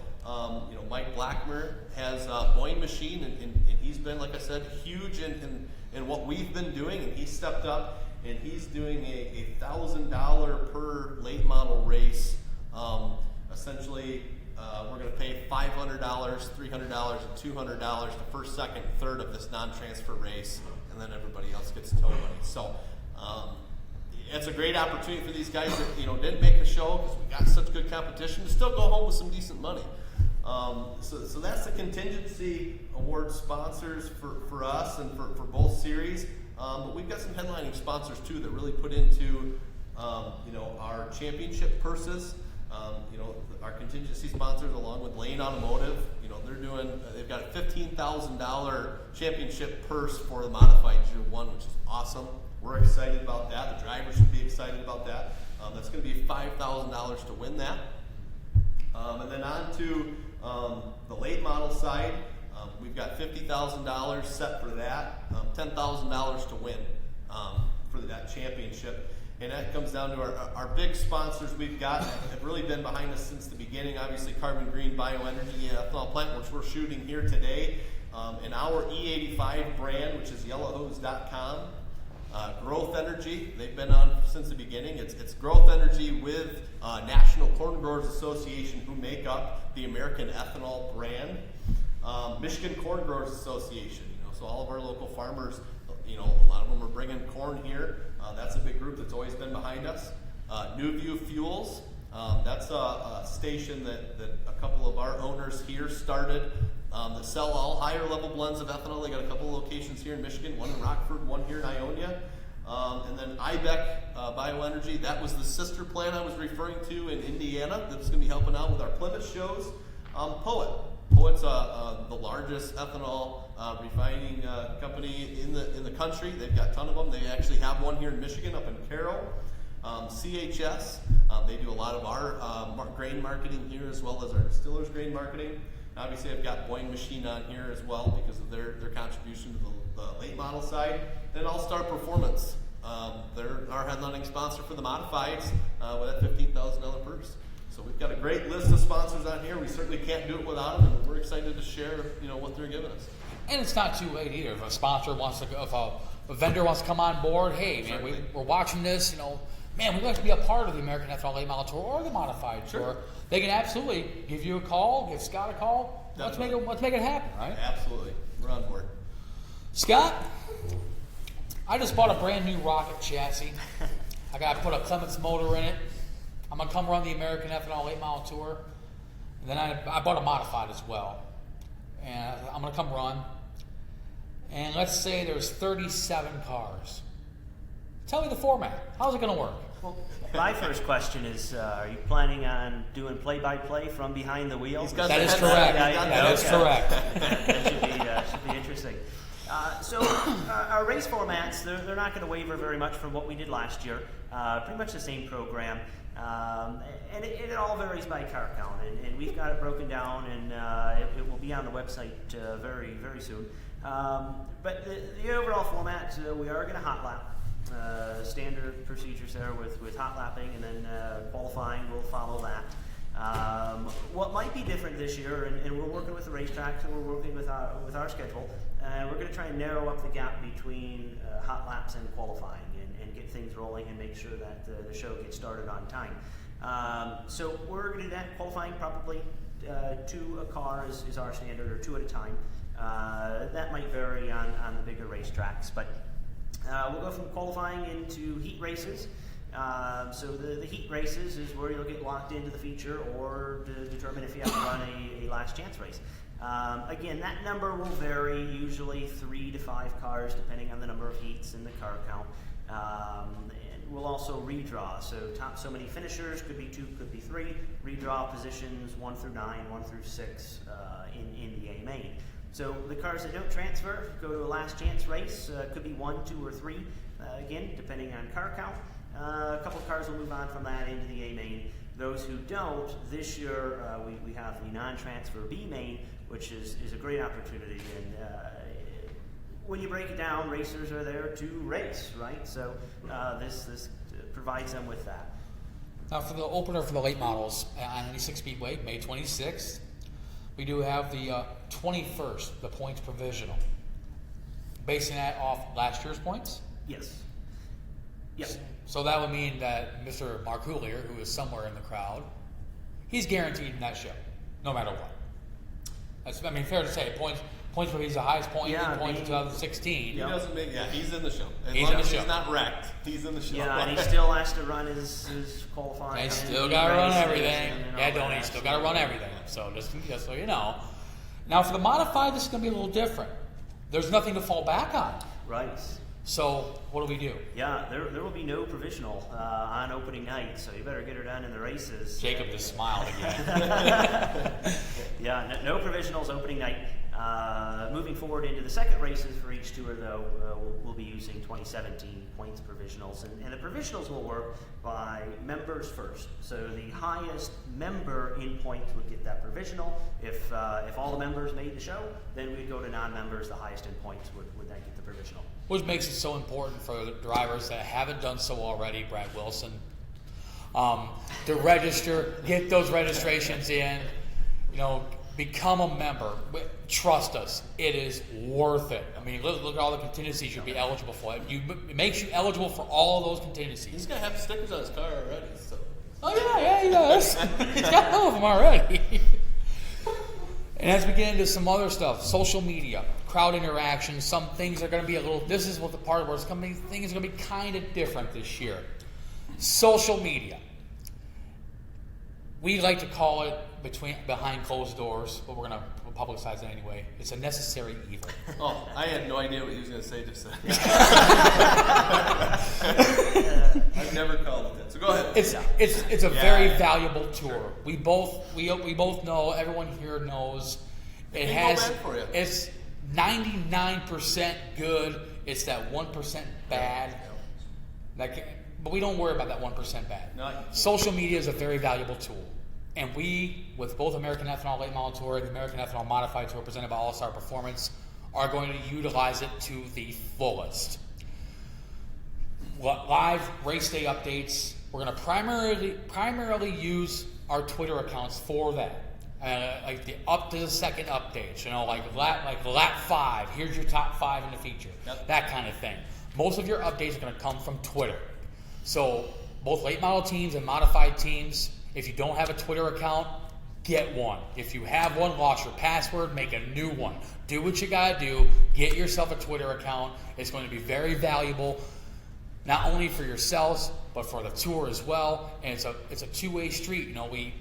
Mike Blackmer has Boeing Machine, and he's been, like I said, huge in what we've been doing, and he stepped up, and he's doing a $1,000 per late model race. Essentially, we're going to pay $500, $300, and $200 to first, second, third of this non-transfer race, and then everybody else gets tow money. So it's a great opportunity for these guys that didn't make the show because we got such good competition to still go home with some decent money. So that's the contingency award sponsors for us and for both series. But we've got some headlining sponsors too that really put into our championship purses. Our contingency sponsors, along with Lane Automotive, they've got a $15,000 championship purse for the modified Year 1, which is awesome. We're excited about that. The drivers should be excited about that. That's going to be $5,000 to win that. And then on to the late model side, we've got $50,000 set for that, $10,000 to win for that championship. And that comes down to our big sponsors we've got have really been behind us since the beginning. Obviously, Carbon Green Bioenergy Ethanol Plant, which we're shooting here today, and our E85 brand, which is yellowhose.com. Growth Energy, they've been on since the beginning. It's Growth Energy with National Corn Growers Association, who make up the American Ethanol brand. Michigan Corn Growers Association, so all of our local farmers, a lot of them are bringing corn here. That's a big group that's always been behind us. New View Fuels, that's a station that a couple of our owners here started that sell all higher level blends of ethanol. They got a couple of locations here in Michigan, one in Rockford, one here in Ionia. And then IBEC Bioenergy, that was the sister plant I was referring to in Indiana that's going to be helping out with our Plymouth shows. Poet's the largest ethanol refining company in the country. They've got a ton of them. They actually have one here in Michigan, up in Carroll. CHS, they do a lot of our grain marketing here, as well as our distillers grain marketing. Obviously, I've got Boeing Machine on here as well because of their contribution to the late model side. Then All Star Performance, they're our headlining sponsor for the modifieds with that $15,000 purse. So we've got a great list of sponsors on here. We certainly can't do it without them, and we're excited to share, what they're giving us. And it's not too late either. If a sponsor wants to, if a vendor wants to come on board, hey man, we're watching this. Man, we'd like to be a part of the American Ethanol Late Model Tour or the Modified Tour. They can absolutely give you a call, give Scott a call. Let's make it happen, right? Absolutely, we're on board. Scott, I just bought a brand new rocket chassis. I got to put a Clements motor in it. I'm going to come run the American Ethanol Late Model Tour. And then I bought a modified as well. And I'm going to come run. And let's say there's 37 cars. Tell me the format. How's it going to work? Well, my first question is, are you planning on doing play-by-play from behind the wheel? That is correct. That is correct. That should be interesting. So our race formats, they're not going to waver very much from what we did last year. Pretty much the same program. And it all varies by car count. And we've got it broken down, and it will be on the website very, very soon. But the overall format, we are going to hot lap. Standard procedures there with hot lapping, and then qualifying will follow that. What might be different this year, and we're working with the racetracks and we're working with our schedule, we're going to try and narrow up the gap between hot laps and qualifying and get things rolling and make sure that the show gets started on time. So we're going to do that. Qualifying probably 2 a car is our standard, or 2 at a time. That might vary on the bigger racetracks, but we'll go from qualifying into heat races. So the heat races is where you'll get locked into the feature or determine if you have to run a last chance race. Again, that number will vary, usually 3 to 5 cars, depending on the number of heats and the car count. And we'll also redraw, so top so many finishers, could be 2, could be 3. Redraw positions 1 through 9, 1 through 6 in the A main. So the cars that don't transfer go to a last chance race, could be 1, 2, or 3, again, depending on car count. A couple of cars will move on from that into the A main. Those who don't, this year we have the non-transfer B main, which is a great opportunity. And when you break it down, racers are there to race, right? So this provides them with that. Now for the opener for the late models on 96 Speedway, May 26th, we do have the 21st, the points provisional. Basing that off last year's points? Yes. Yep. So that would mean that Mr. Mark Hoolier, who is somewhere in the crowd, he's guaranteed in that show, no matter what. That's, I mean, fair to say, points. He's the highest point in points in 2016. He doesn't make. Yeah, he's in the show. As He's long in the as show. he's not wrecked, he's in the show. Yeah, and he still has to run his qualifying. He still and got to run races everything. and Yeah, all don't he? that. Still got to run everything. So just so you know. Now for the modified, this is going to be a little different. There's nothing to fall back on. Right. So what do we do? Yeah, there will be no provisional on opening night, so you better get her done in the races. Jacob just smiled again. Yeah, no provisionals opening night. Moving forward into the second races for each tour, though, we'll be using 2017 points provisionals, and the provisionals will work by members first. So the highest member in points would get that provisional. If all the members made the show, then we'd go to non-members. The highest in points would then get the provisional. Which makes it so important for the drivers that haven't done so already, Brad Wilson, to register, get those registrations in, become a member. Trust us, it is worth it. I mean, look at all the contingencies you'll be eligible for. It makes you eligible for all of those contingencies. He's gonna have stickers on his car already. So. Oh yeah, he does. He's got all of them already. And as we get into some other stuff, social media, crowd interaction, some things are going to be this is what the part where it's going to be, things are going to be kind of different this year. Social media. We like to call it behind closed doors, but we're going to publicize it anyway. It's a necessary evil. Oh, I had no idea what he was going to say just then. I've never called it that. So go ahead. It's a very valuable tour. We both know. Everyone here knows. It has. For you. It's 99% good. It's that 1% bad. But we don't worry about that 1% bad. No. Social media is a very valuable tool. And we, with both American Ethanol Late Model Tour and the American Ethanol Modified Tour presented by All Star Performance, are going to utilize it to the fullest. Live race day updates. We're going to primarily use our Twitter accounts for that. Like the up to the second updates, like lap 5, here's your top 5 in the feature, that kind of thing. Most of your updates are going to come from Twitter. So both late model teams and modified teams, if you don't have a Twitter account, get one. If you have one, lost your password, make a new one. Do what you got to do. Get yourself a Twitter account. It's going to be very valuable, not only for yourselves, but for the tour as well. And it's a two-way street. We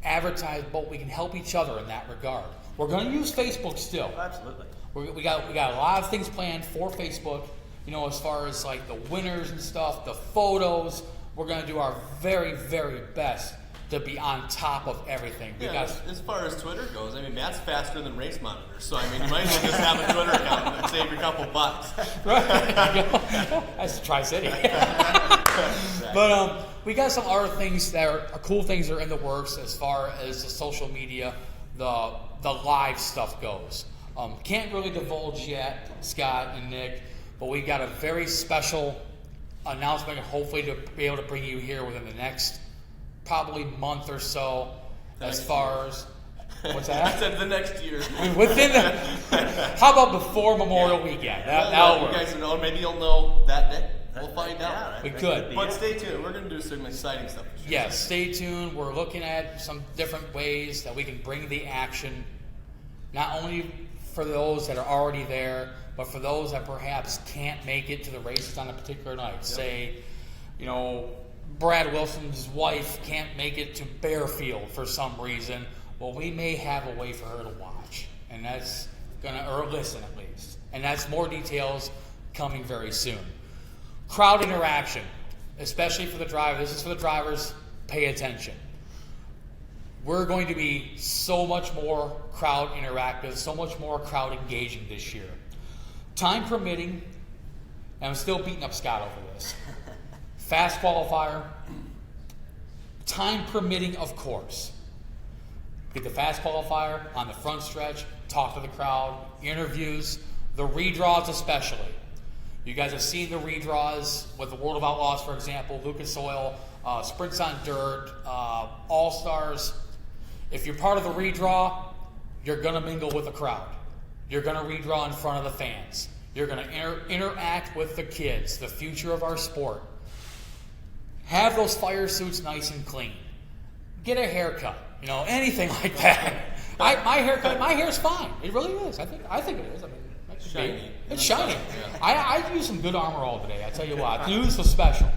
advertise, but we can help each other in that regard. We're going to use Facebook still. Absolutely. We got a lot of things planned for Facebook. As far as like the winners and stuff, the photos, we're going to do our very, very best to be on top of everything. As far as Twitter goes, Matt's faster than race monitors, so you might as well just have a Twitter account and save your couple bucks. Right. That's Tri-City. But we got some other things that are cool things that are in the works as far as the social media, the live stuff goes. Can't really divulge yet, Scott and Nick, but we got a very special announcement, hopefully to be able to bring you here within the next probably month or so. As far as what's that? I said the next year. Within how about before Memorial Weekend? That'll work. You guys know. Maybe you'll know that day. We'll find out. We could. But stay tuned. We're going to do some exciting stuff. Yes, stay tuned. We're looking at some different ways that we can bring the action, not only for those that are already there, but for those that perhaps can't make it to the races on a particular night. Yep. Say, Brad Wilson's wife can't make it to Bearfield for some reason. Well, we may have a way for her to watch, and that's or listen at least. And that's more details coming very soon. Crowd interaction, especially for the drivers. This is for the drivers. Pay attention. We're going to be so much more crowd interactive, so much more crowd engaging this year. Time permitting, and I'm still beating up Scott over this. Fast qualifier. Time permitting, of course. Get the fast qualifier on the front stretch, talk to the crowd, interviews, the redraws especially. You guys have seen the redraws with the World of Outlaws, for example, Lucas Oil, Sprints on Dirt, All-Stars. If you're part of the redraw, you're going to mingle with the crowd. You're going to redraw in front of the fans. You're going to interact with the kids, the future of our sport. Have those fire suits nice and clean. Get a haircut, anything like that. My hair's fine. It really is. I think it is. I mean, it's shiny. It's shiny. Yeah. I use some Good Armor all day. I tell you what, news was special.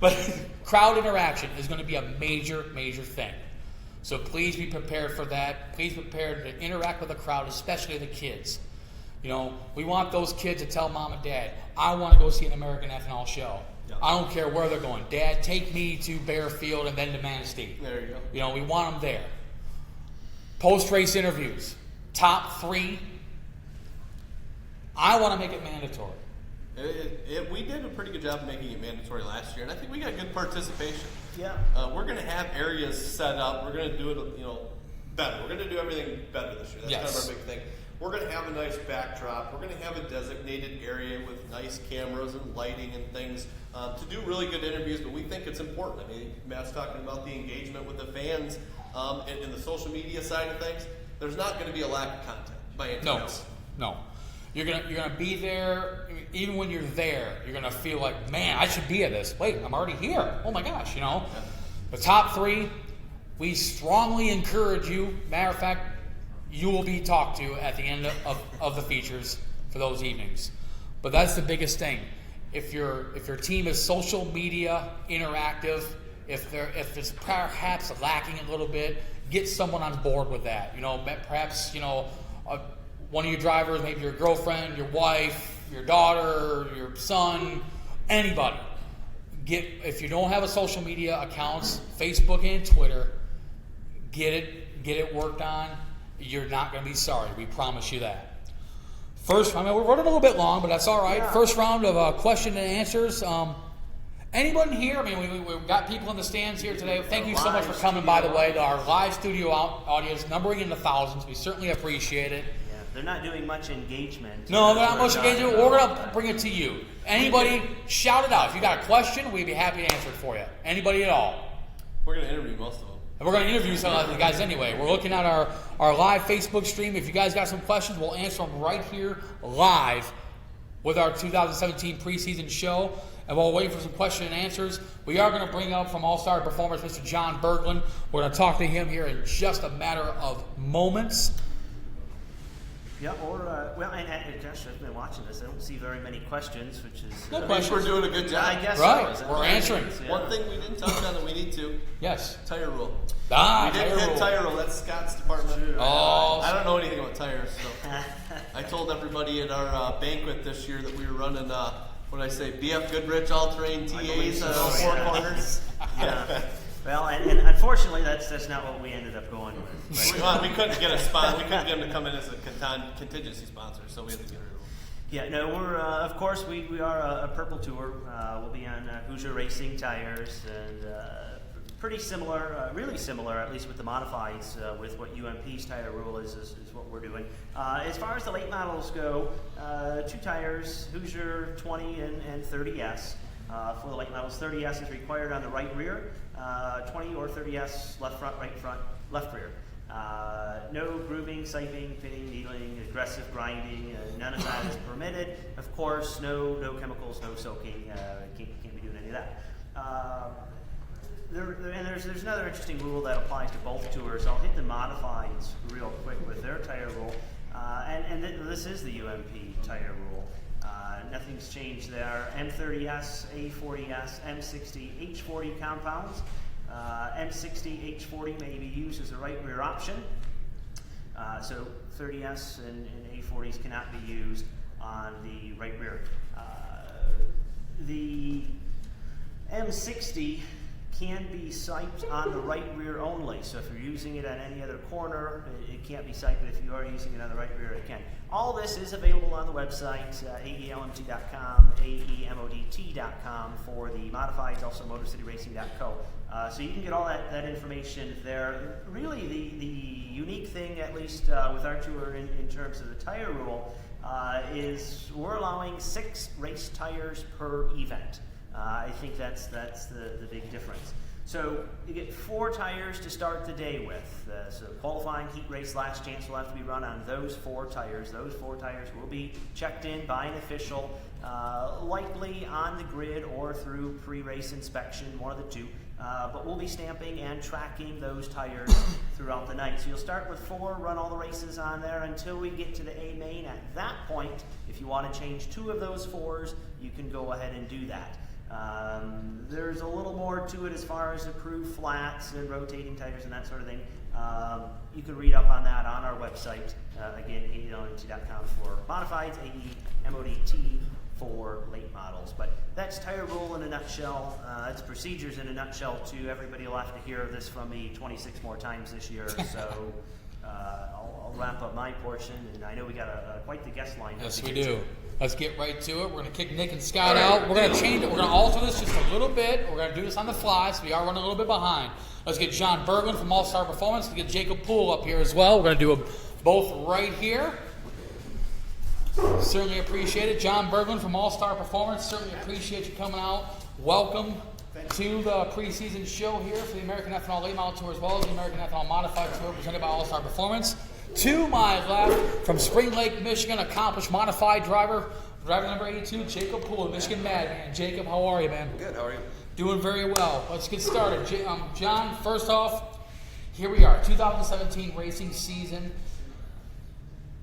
But crowd interaction is going to be a major, major thing. So please be prepared for that. Please be prepared to interact with the crowd, especially the kids. We want those kids to tell mom and dad, I want to go see an American Ethanol show. Yeah. I don't care where they're going. Dad, take me to Bearfield and then to Manistee. There you go. We want them there. Post-race interviews. Top 3. I want to make it mandatory. We did a pretty good job of making it mandatory last year, and I think we got good participation. Yeah. We're going to have areas set up. We're going to do it, better. We're going to do everything better this year. That's kind of our big thing. We're going to have a nice backdrop. We're going to have a designated area with nice cameras and lighting and things to do really good interviews, but we think it's important. I mean, Matt's talking about the engagement with the fans and the social media side of things. There's not going to be a lack of content by any means. No. You're gonna be there. Even when you're there, you're gonna feel like, man, I should be at this. Wait, I'm already here. Oh my gosh, Yeah. The top 3, we strongly encourage you. Matter of fact, you will be talked to at the end of the features for those evenings. But that's the biggest thing. If your team is social media interactive, if it's perhaps lacking a little bit, get someone on board with that. Perhaps one of your drivers, maybe your girlfriend, your wife, your daughter, your son, anybody. If you don't have a social media accounts, Facebook and Twitter, get it worked on. You're not going to be sorry. We promise you that. We're running a little bit long, but that's all right. Yeah. First round of question and answers. Anybody here? I mean, we've got people in the stands here today. Thank you so much for coming, by the way, to our live studio audience, numbering in the thousands. We certainly appreciate it. They're not doing much engagement. No, they're not much engagement. We're going to bring it to you. Anybody, shout it out. If you got a question, we'd be happy to answer it for you. Anybody at all. We're going to interview most of them. And we're going to interview some of the guys anyway. We're looking at our live Facebook stream. If you guys got some questions, we'll answer them right here live with our 2017 preseason show. And while we're waiting for some question and answers, we are going to bring up from All-Star Performers Mr. John Berglund. We're going to talk to him here in just a matter of moments. Yeah, and gosh, I've been watching this. I don't see very many questions, which is... No questions. We're doing a good job. I guess right. So. We're answering. Yeah. One thing we didn't touch on that we need to. Yes. Tire rule. We didn't hit tire rule. That's Scott's department. Oh. I don't know anything about tires, so... I told everybody at our banquet this year that we were running, BF Goodrich all-terrain TAs on all 4 corners. Yeah. Well, and unfortunately, that's not what we ended up going with. We couldn't get a spot. We couldn't get him to come in as a contingency sponsor, so we had to get rid of him. Yeah, no, we're of course we are a Purple Tour. We'll be on Hoosier Racing tires, and pretty similar, really similar, at least with the modifieds, with what UMP's tire rule is what we're doing. As far as the late models go, 2 tires, Hoosier 20 and 30S. For the late models, 30S is required on the right rear, 20 or 30S left front, right front, left rear. No grooving, siping, pinning, needling, aggressive grinding, none of that is permitted. Of course, no chemicals, no soaking, can't be doing any of that. And there's another interesting rule that applies to both tours. I'll hit the modifieds real quick with their tire rule. This is the UMP tire rule. Nothing's changed there. M30S, A40S, M60, H40 compounds. M60, H40 may be used as a right rear option. So 30S and A40s cannot be used on the right rear. The M60 can be siped on the right rear only. So if you're using it at any other corner, it can't be siped, but if you are using it on the right rear, it can. All this is available on the website, AELMT.com, AEMODT.com for the modifieds, also MotorCityRacing.co. So you can get all that information there. Really, the unique thing, at least with our tour in terms of the tire rule, is we're allowing 6 race tires per event. I think that's the big difference. So you get 4 tires to start the day with. So qualifying, heat race, last chance will have to be run on those 4 tires. Those 4 tires will be checked in by an official, likely on the grid or through pre-race inspection, one of the two. But we'll be stamping and tracking those tires throughout the night. So you'll start with 4, run all the races on there until we get to the A main. At that point, if you want to change 2 of those 4s, you can go ahead and do that. There's a little more to it as far as approved flats and rotating tires and that sort of thing. You can read up on that on our website. Again, AELMT.com for modifieds, AEMODT for late models. But that's tire rule in a nutshell. It's procedures in a nutshell too. Everybody will have to hear this from me 26 more times this year. So I'll wrap up my portion, and I know we got quite the guest line. Yes, we do. Let's get right to it. We're going to kick Nick and Scott out. We're going to change it. We're going to alter this just a little bit. We're going to do this on the fly, so we are running a little bit behind. Let's get John Berglund from All-Star Performance. Let's get Jacob Poole up here as well. We're going to do them both right here. Certainly appreciate it. John Berglund from All-Star Performance. Certainly appreciate you coming out. Welcome to the preseason show here for the American Ethanol Late Model Tour as well as the American Ethanol Modified Tour presented by All-Star Performance. To my left, from Spring Lake, Michigan, accomplished modified driver number 82, Jacob Poole, Michigan Madman. Jacob, how are you, man? Good, how are you? Doing very well. Let's get started. John, first off, here we are, 2017 racing season.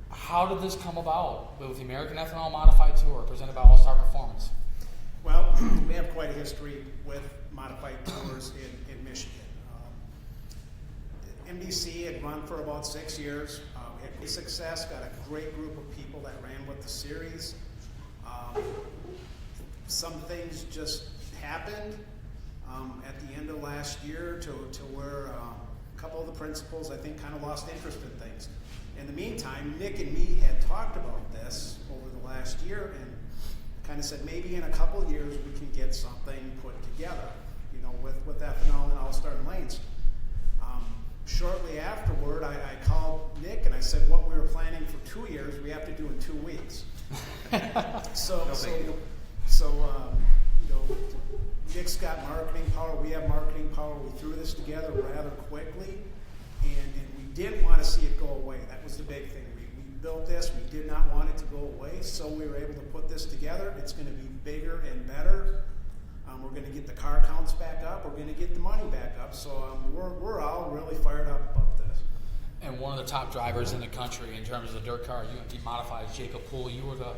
How did this come about with the American Ethanol Modified Tour presented by All-Star Performance? Well, we have quite a history with modified tours in Michigan. MDC had run for about 6 years. We had great success, got a great group of people that ran with the series. Some things just happened at the end of last year to where a couple of the principals, I think, kind of lost interest in things. In the meantime, Nick and me had talked about this over the last year and kind of said maybe in a couple of years we can get something put together, with ethanol and all-star lanes. Shortly afterward, I called Nick and I said what we were planning for 2 years, we have to do in 2 weeks. Nick's got marketing power, we have marketing power. We threw this together rather quickly, and we didn't want to see it go away. That was the big thing. We built this, we did not want it to go away, so we were able to put this together. It's going to be bigger and better. We're going to get the car counts back up. We're going to get the money back up. So we're all really fired up about this. And one of the top drivers in the country in terms of the dirt car UMP Modified, Jacob Poole. You were the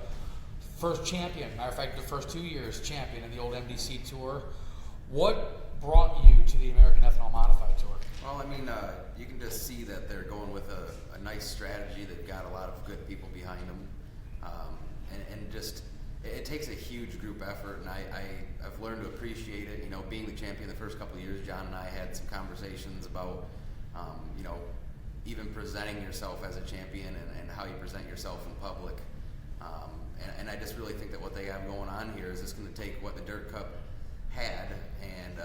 first champion, matter of fact, the first 2 years champion in the old MDC Tour. What brought you to the American Ethanol Modified Tour? Well, I mean, you can just see that they're going with a nice strategy. They've got a lot of good people behind them. And just, it takes a huge group effort, and I've learned to appreciate it. Being the champion the first couple of years, John and I had some conversations about, even presenting yourself as a champion and how you present yourself in public. And I just really think that what they have going on here is just going to take what the Dirt Cup had and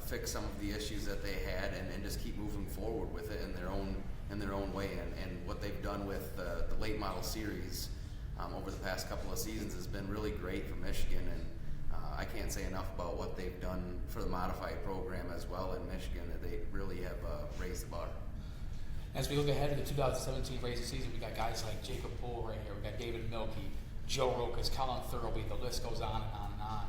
fix some of the issues that they had and just keep moving forward with it in their own way. And what they've done with the late model series over the past couple of seasons has been really great for Michigan, and I can't say enough about what they've done for the modified program as well in Michigan. That they really have raised the bar. As we look ahead to the 2017 racing season, we got guys like Jacob Bull right here. We got David Milkey, Joe Rokas, Colin Thurlby. The list goes on and on and on.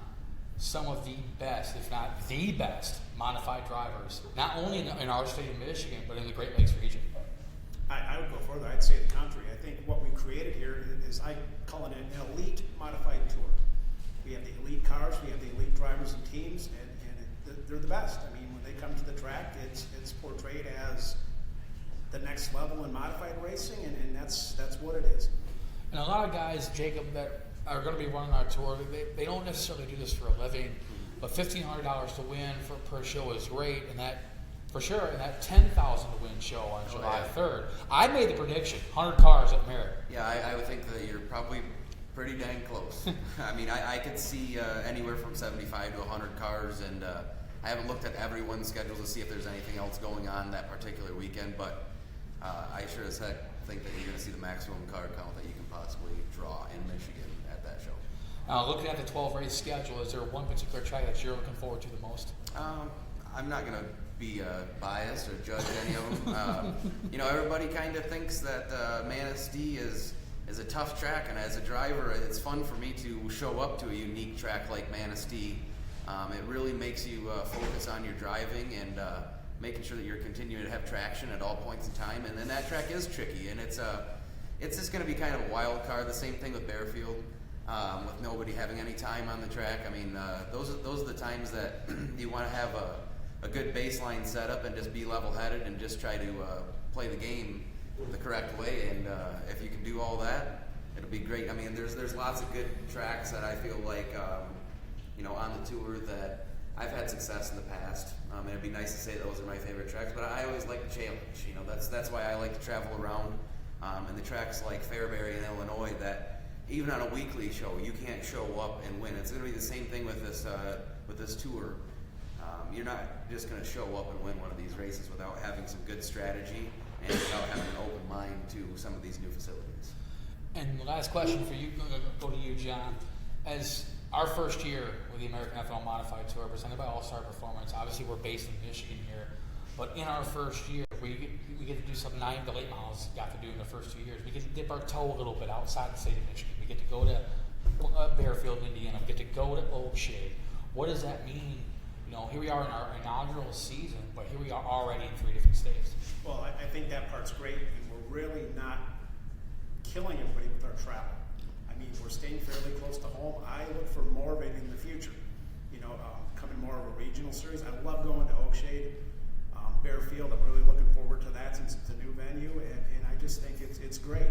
Some of the best, if not the best, modified drivers, not only in our state of Michigan, but in the Great Lakes region. I would go further. I'd say the contrary. I think what we created here is, I call it an elite modified tour. We have the elite cars, we have the elite drivers and teams, and they're the best. I mean, when they come to the track, it's portrayed as the next level in modified racing, and that's what it is. And a lot of guys, Jacob, that are going to be running our tour, they don't necessarily do this for a living, but $1,500 to win per show is great, and that, for sure, and that $10,000 to win show on July 3rd. I made the prediction, 100 cars at Merritt. Yeah, I would think that you're probably pretty dang close. I mean, I could see anywhere from 75 to 100 cars, and I haven't looked at everyone's schedule to see if there's anything else going on that particular weekend, but I sure as heck think that you're going to see the maximum car count that you can possibly draw in Michigan at that show. Looking at the 12 race schedule, is there one particular track that you're looking forward to the most? I'm not going to be biased or judge any of them. You know, everybody kind of thinks that Manistee is a tough track, and as a driver, it's fun for me to show up to a unique track like Manistee. It really makes you focus on your driving and making sure that you're continuing to have traction at all points in time. And then that track is tricky, and it's just going to be kind of a wild card. The same thing with Bearfield, with nobody having any time on the track. I mean, those are the times that you want to have a good baseline setup and just be level-headed and just try to play the game the correct way. And if you can do all that, it'll be great. I mean, there's lots of good tracks that I feel like you know, on the tour that I've had success in the past. And it'd be nice to say those are my favorite tracks, but I always like the challenge. You know, that's why I like to travel around. And the tracks like Fairbury in Illinois, that even on a weekly show, you can't show up and win. It's going to be the same thing with this tour. You're not just going to show up and win one of these races without having some good strategy and without having an open mind to some of these new facilities. And the last question for you, go to you, John. As our first year with the American Ethanol Modified Tour, presented by All Star Performance, obviously we're based in Michigan here, but in our first year, we get to do something the late models got to do in the first 2 years. We get to dip our toe a little bit outside the state of Michigan. We get to go to Bearfield, Indiana. We get to go to Oakshade. What does that mean? You know, here we are in our inaugural season, but here we are already in 3 different states. Well, I think that part's great, and we're really not killing everybody with our travel. I mean, we're staying fairly close to home. I look for more of it in the future. You know, coming more of a regional series. I love going to Oakshade, Bearfield. I'm really looking forward to that since it's a new venue, and I just think it's great.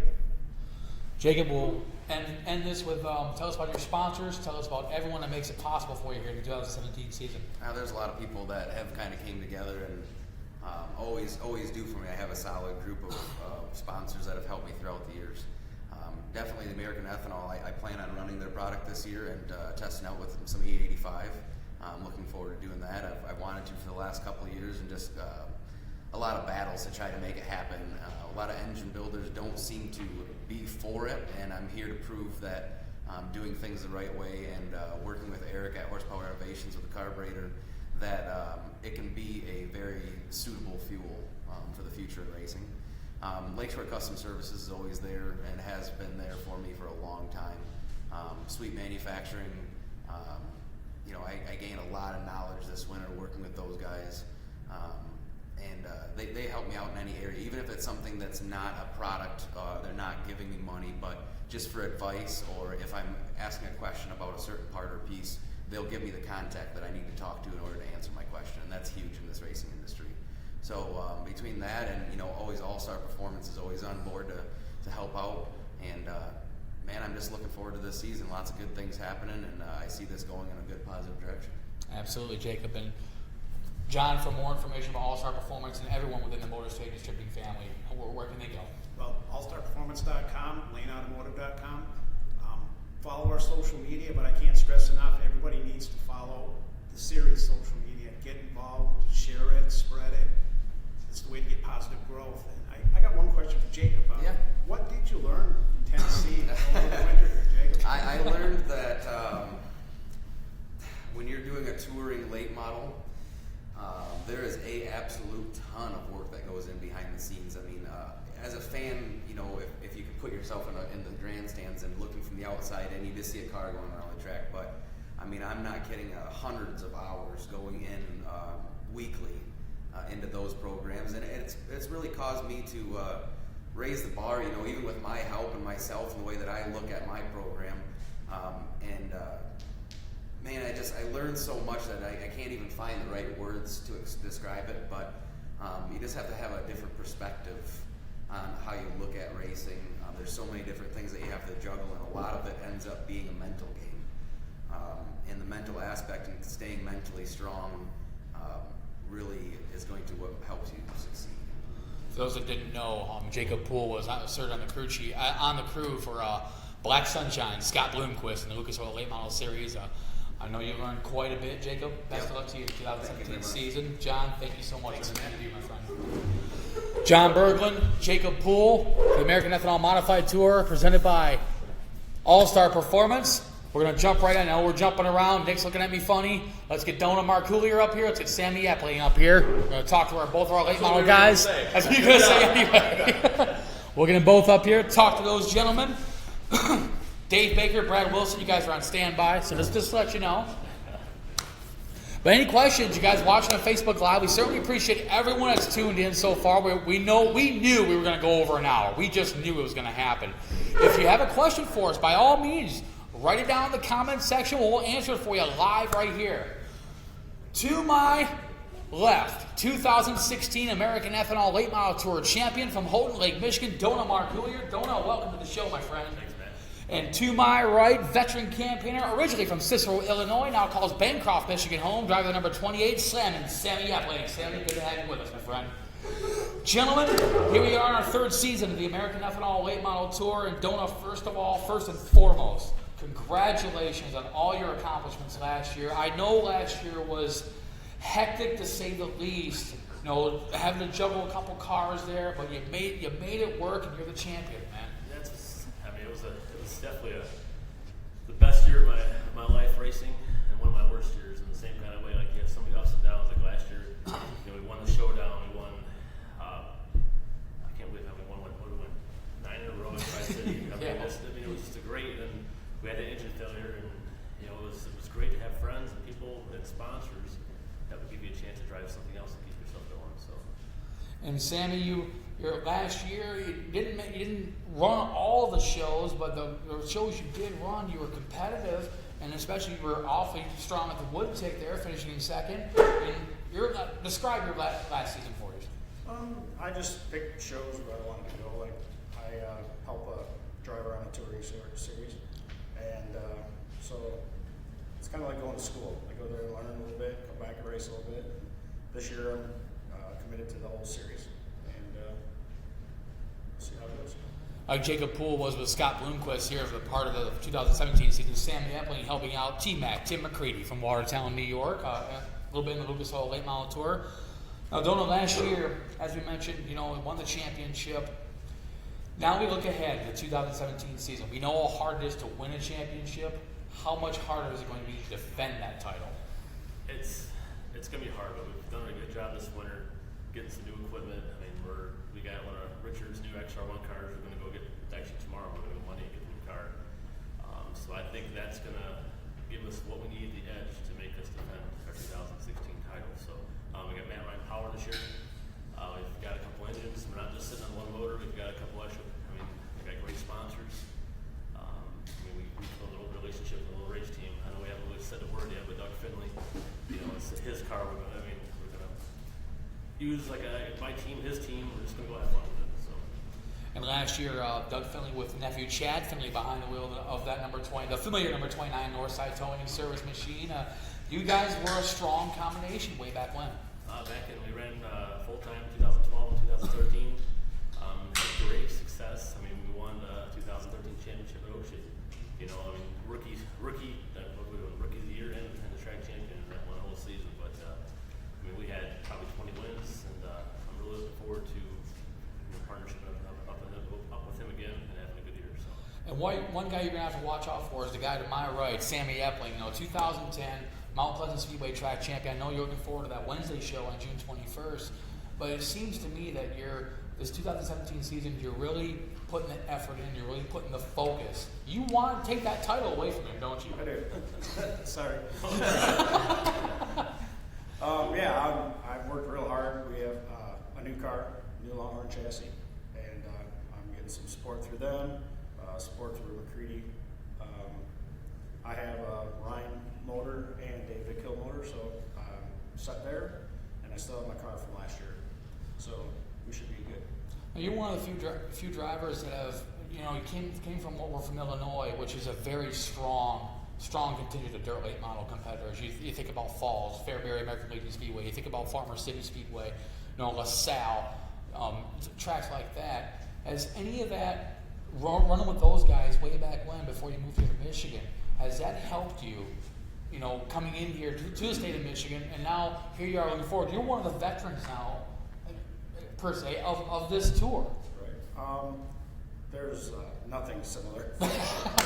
Jacob, will end this with tell us about your sponsors. Tell us about everyone that makes it possible for you here in the 2017 season. There's a lot of people that have kind of came together and always do for me. I have a solid group of sponsors that have helped me throughout the years. Definitely the American Ethanol. I plan on running their product this year and testing out with some E85. I'm looking forward to doing that. I wanted to for the last couple of years, and just a lot of battles to try to make it happen. A lot of engine builders don't seem to be for it, and I'm here to prove that doing things the right way and working with Eric at Horsepower Innovations with the carburetor, that it can be a very suitable fuel for the future of racing. Lakeshore Custom Services is always there and has been there for me for a long time. Sweet Manufacturing, you know, I gained a lot of knowledge this winter working with those guys. And they help me out in any area, even if it's something that's not a product, they're not giving me money, but just for advice, or if I'm asking a question about a certain part or piece, they'll give me the contact that I need to talk to in order to answer my question, and that's huge in this racing industry. So between that and, you know, always All-Star Performance is always on board to help out, and man, I'm just looking forward to this season. Lots of good things happening, and I see this going in a good, positive direction. Absolutely, Jacob. And John, for more information about All Star Performance and everyone within the Motor State Distributing family, where can they go? Well, allstarperformance.com, laneautomotive.com. Follow our social media, but I can't stress enough, everybody needs to follow the series social media. Get involved, share it, spread it. It's the way to get positive growth. And I got one question for Jacob. Yeah. What did you learn in Tennessee over the winter here, Jacob? I learned that when you're doing a touring late model, There is a absolute ton of work that goes in behind the scenes. I mean, as a fan, you know, if you could put yourself in the grandstands and looking from the outside, and you just see a car going around the track. But I mean, I'm not kidding. Hundreds of hours going in weekly into those programs, and it's really caused me to raise the bar. You know, even with my help and myself and the way that I look at my program, man, I learned so much that I can't even find the right words to describe it, but you just have to have a different perspective on how you look at racing. There's so many different things that you have to juggle, and a lot of it ends up being a mental game. And the mental aspect and staying mentally strong really is going to help you succeed. For those that didn't know, Jacob Poole was served on the crew for Black Sunshine, Scott Bloomquist in the Lucas Oil Late Model Series. I know you learned quite a bit, Jacob. Best of luck to you in the 2017 season. John, thank you so much for the interview, my friend. John Berglund, Jacob Poole, the American Ethanol Modified Tour, presented by All-Star Performance. We're going to jump right in. I know we're jumping around. Nick's looking at me funny. Let's get Dona Marcoolier up here. Let's get Sammy Epling up here. We're going to talk to both of our late model guys. That's what you're going to say anyway. We'll get them both up here. Talk to those gentlemen. Dave Baker, Brad Wilson, you guys are on standby, so just to let you know. But any questions, you guys watching on Facebook Live, we certainly appreciate everyone that's tuned in so far. We knew we were going to go over an hour. We just knew it was going to happen. If you have a question for us, by all means, write it down in the comment section. We'll answer it for you live right here. To my left, 2016 American Ethanol Late Model Tour champion from Houghton Lake, Michigan, Dona Marcoolier. Dona, welcome to the show, my friend. Thanks, man. And to my right, veteran campaigner, originally from Cicero, Illinois, now calls Bancroft, Michigan home, driver number 28, Slamming, Sammy Epling. Sammy, good to have you with us, my friend. Gentlemen, here we are in our third season of the American Ethanol Late Model Tour. And Dona, first and foremost, congratulations on all your accomplishments last year. I know last year was hectic to say the least. You know, having to juggle a couple cars there, but you made it work, and you're the champion, man. It was definitely the best year of my life racing, and one of my worst years in the same kind of way. Like, you have so many ups and downs. Like last year, you know, we won the showdown. We won. I can't believe how we won. What we won 9 in a row in Tri-City. Yeah. It was just a great. And we had the engine failure, and you know, it was great to have friends and people and sponsors that would give you a chance to drive something else and keep yourself going. So. And Sammy, your last year, you didn't run all the shows, but the shows you did run, you were competitive, and especially you were awfully strong at the wood tick there, finishing in second. And describe your last season for us. I just picked shows where I wanted to go. Like, I help a driver on a touring series, and so it's kind of like going to school. I go there and learn a little bit, come back and race a little bit. This year I'm committed to the whole series, and see how it goes. Jacob Poole was with Scott Bloomquist here for part of the 2017 season. Sammy Epling helping out T-Mac, Tim McCready from Watertown, New York, a little bit in the Lucas Oil Late Model Tour. Now, Dona, last year, as we mentioned, you know, we won the championship. Now we look ahead to the 2017 season. We know how hard it is to win a championship. How much harder is it going to be to defend that title? It's going to be hard, but we've done a good job this winter getting some new equipment. I mean, we got one of Richard's new XR1 cars. We're going to go get, actually tomorrow, we're going to go Monday and get the new car. So I think that's going to give us what we need, the edge to make us defend our 2016 title. So we got Matt Ryan Power this year. We've got a couple engines. We're not just sitting on one motor. We've got a couple extra. I mean, we got great sponsors. We built a little relationship with a little race team. I know we haven't really said a word yet, but Doug Finley, you know, it's his car. We're gonna use like my team, his team. We're just gonna go have fun with it. So. And last year, Doug Finley with nephew Chad Finley behind the wheel of that number 20, the familiar number 29 Northside Towing and Service machine. You guys were a strong combination way back when. Back in, we ran full-time 2012 and 2013. Had great success. I mean, we won the 2013 championship at Ocean. You know, I mean, rookie of the year and the track champion in that one whole season. But I mean, we had probably 20 wins, and I'm really looking forward to partnership up with him again and having a good year. So. And one guy you're going to have to watch out for is the guy to my right, Sammy Epling. You know, 2010, Mount Pleasant Speedway track champion. I know you're looking forward to that Wednesday show on June 21st, but it seems to me that this 2017 season, you're really putting the effort in, you're really putting the focus. You want to take that title away from him, don't you? I do. Sorry. I've worked real hard. We have a new car, new Longhorn chassis, and I'm getting some support through them, support through McCready. I have a Ryan motor and a Vic Hill motor, so I'm set there, and I still have my car from last year, so we should be good. Now, you're one of the few drivers that have, you came from what we're from Illinois, which is a very strong contingent of dirt late model competitors. You think about Falls, Fairbury American Legion Speedway, you think about Farmer City Speedway, LaSalle, tracks like that. Has any of that, running with those guys way back when, before you moved here to Michigan, has that helped you, coming in here to the state of Michigan, and now here you are looking forward? You're one of the veterans now, per se, of this tour. Right. There's nothing similar.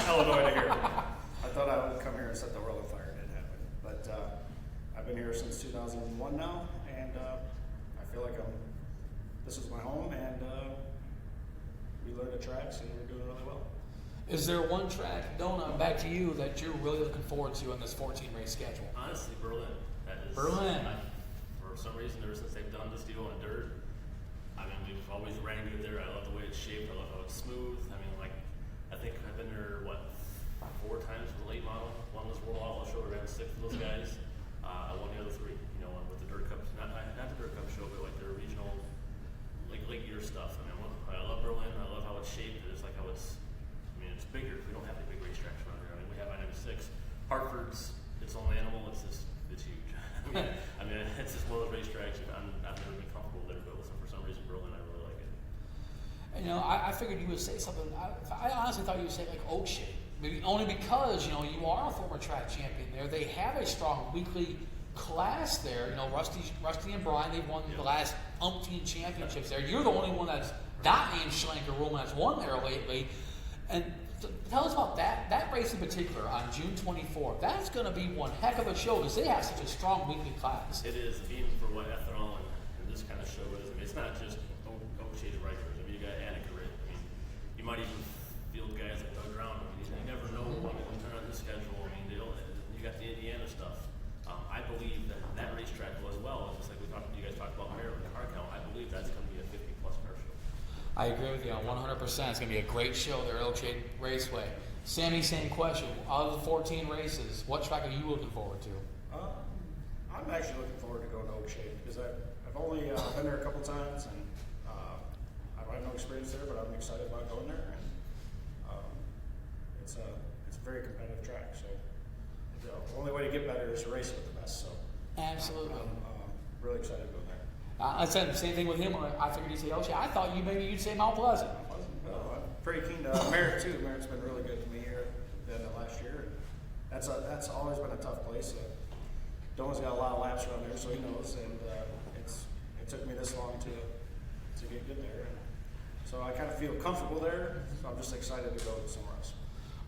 Illinois to here. I thought I would come here and set the world on fire. It didn't happen. But I've been here since 2001 now, and I feel like this is my home, and we learn the tracks, and we're doing really well. Is there one track, Dona, back to you, that you're really looking forward to in this 14-race schedule? Honestly, Berlin. That is Berlin. For some reason, ever since they've done this deal on dirt, we've always ran good there. I love the way it's shaped. I love how it's smooth. I think I've been there, 4 times with the late model. One was World Outlaw Show. I ran 6 of those guys. I won the other 3. With the Dirt Cup, not the Dirt Cup show, but like their regional, like late year stuff. I love Berlin. I love how it's shaped. It's like how it's. It's bigger. We don't have any big racetracks around here. We have I-96. Hartford's its own animal. It's huge. It's just one of those racetracks. I've never been comfortable there, but for some reason, Berlin, I really like it. I figured you would say something. I honestly thought you would say like Oakshade. Maybe only because, you are a former track champion there. They have a strong weekly class there. Rusty and Brian, they've won the last umpteen championships there. You're the only one that's not named Schlenker Roman that's won there lately. And tell us about that race in particular on June 24th. That's going to be one heck of a show because they have such a strong weekly class. It is, being for what ethanol and this kind of show is. It's not just Oakshade regulars. You got Annika Ritt. You might even field guys like Doug Brown. You never know when you turn on the schedule. You got the Indiana stuff. I believe that racetrack will as well. Just like you guys talked about Merritt with the car count. I believe that's going to be a 50-plus car show. I agree with you on 100%. It's going to be a great show there at Oakshade Raceway. Sammy, same question. Out of the 14 races, what track are you looking forward to? I'm actually looking forward to going to Oakshade because I've only been there a couple times, and I don't have no experience there, but I'm excited about going there. And it's a very competitive track, so the only way to get better is to race with the best. So Absolutely. I'm really excited to go there. I said the same thing with him. I figured he'd say Oakshade. I thought you'd say Mount Pleasant. I'm pretty keen to Merritt too. Merritt's been really good to me here than last year. That's always been a tough place. Dona's got a lot of laps around there, so he knows. And it took me this long to get good there. And so I kind of feel comfortable there. So I'm just excited to go somewhere else.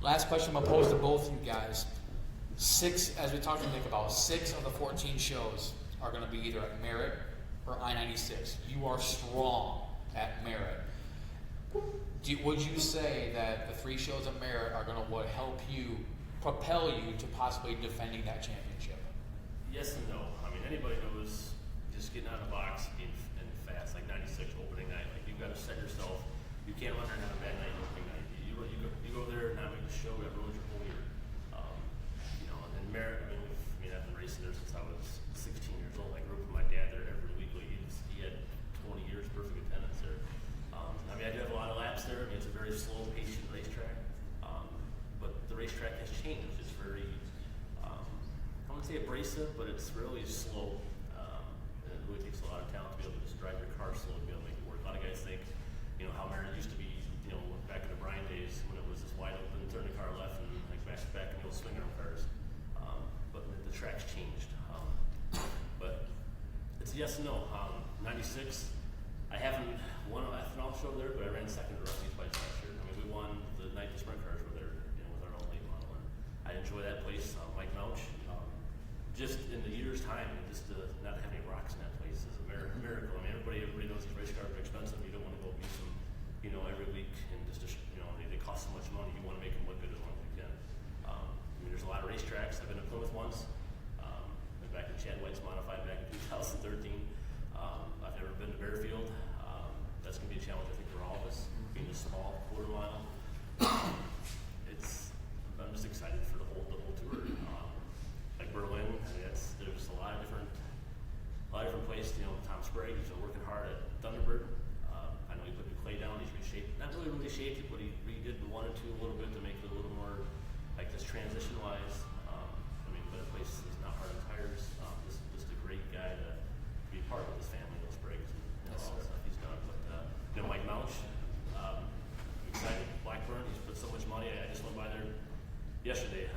Last question I'm going to pose to both of you guys. 6, as we talked to Nick about, 6 of the 14 shows are going to be either at Merritt or I-96. You are strong at Merritt. Would you say that the 3 shows at Merritt are going to help you, propel you to possibly defending that championship? Yes and no. Anybody knows just getting out of the box and fast, like 96 opening night. Like you've got to set yourself. You can't run there and have a bad night opening night. You go there and not make the show. That ruins your whole year. And then Merritt. I've been racing there since I was 16 years old. I grew up with my dad there every weekly. He had 20 years perfect attendance there. I do have a lot of laps there. It's a very slow, patient racetrack. But the racetrack has changed. It's very, I wouldn't say abrasive, but it's really slow. And it really takes a lot of talent to be able to just drive your car slow to be able to make it work. A lot of guys think, how Merritt used to be, back in the Brian days when it was just wide open, turn the car left and like back and you'll swing around cars. But the track's changed. But it's a yes and no. 96, I haven't won an ethanol show there, but I ran second to Rusty twice last year. We won the night the sprint cars were there, with our own late model. And I enjoy that place. Mike Mouch, just in the year's time, just to not have any rocks in that place is a miracle. I mean, everybody knows these race cars are expensive. You don't want to go abuse them, every week, and they cost so much money. You want to make them look good as long as you can. I mean, there's a lot of racetracks. I've been to Plymouth once. Been back to Chad White's modified back in 2013. I've never been to Bearfield. That's going to be a challenge, I think, for all of us. Being a small quarter mile, I'm just excited for the whole tour. Like Berlin, I mean, there's a lot of different places. Tom Sprague, he's been working hard at Thunderbird. I know he put the clay down. He's reshaped, not really shaped it, but he redid the 1 and 2 a little bit to make it a little more like this transition wise. I mean, better place is not hard on tires. Just a great guy to be part of this family, those Spragues, and all the stuff he's done. But Mike Mouch, I'm excited. Blackburn, he's put so much money. I just went by there yesterday.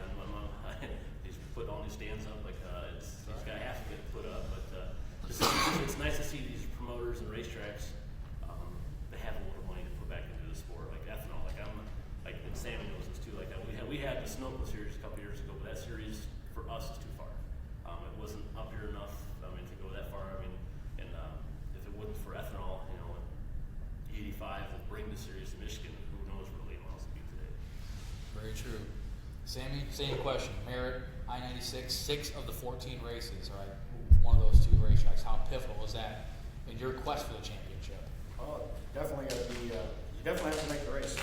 He's put all new stands up. He's got half of it put up. But it's nice to see these promoters and racetracks. They have a little money to put back into the sport, like ethanol. And Sammy knows this too. We had the Snowball series a couple years ago, but that series for us is too far. It wasn't up here enough. To go that far. And if it wasn't for ethanol, E85 will bring the series to Michigan. Who knows where the late models will be today? Very true. Sammy, same question. Merritt, I-96, 6 of the 14 races, right? One of those 2 racetracks. How pivotal is that in your quest for the championship? Oh, definitely got to be. You definitely have to make the race. They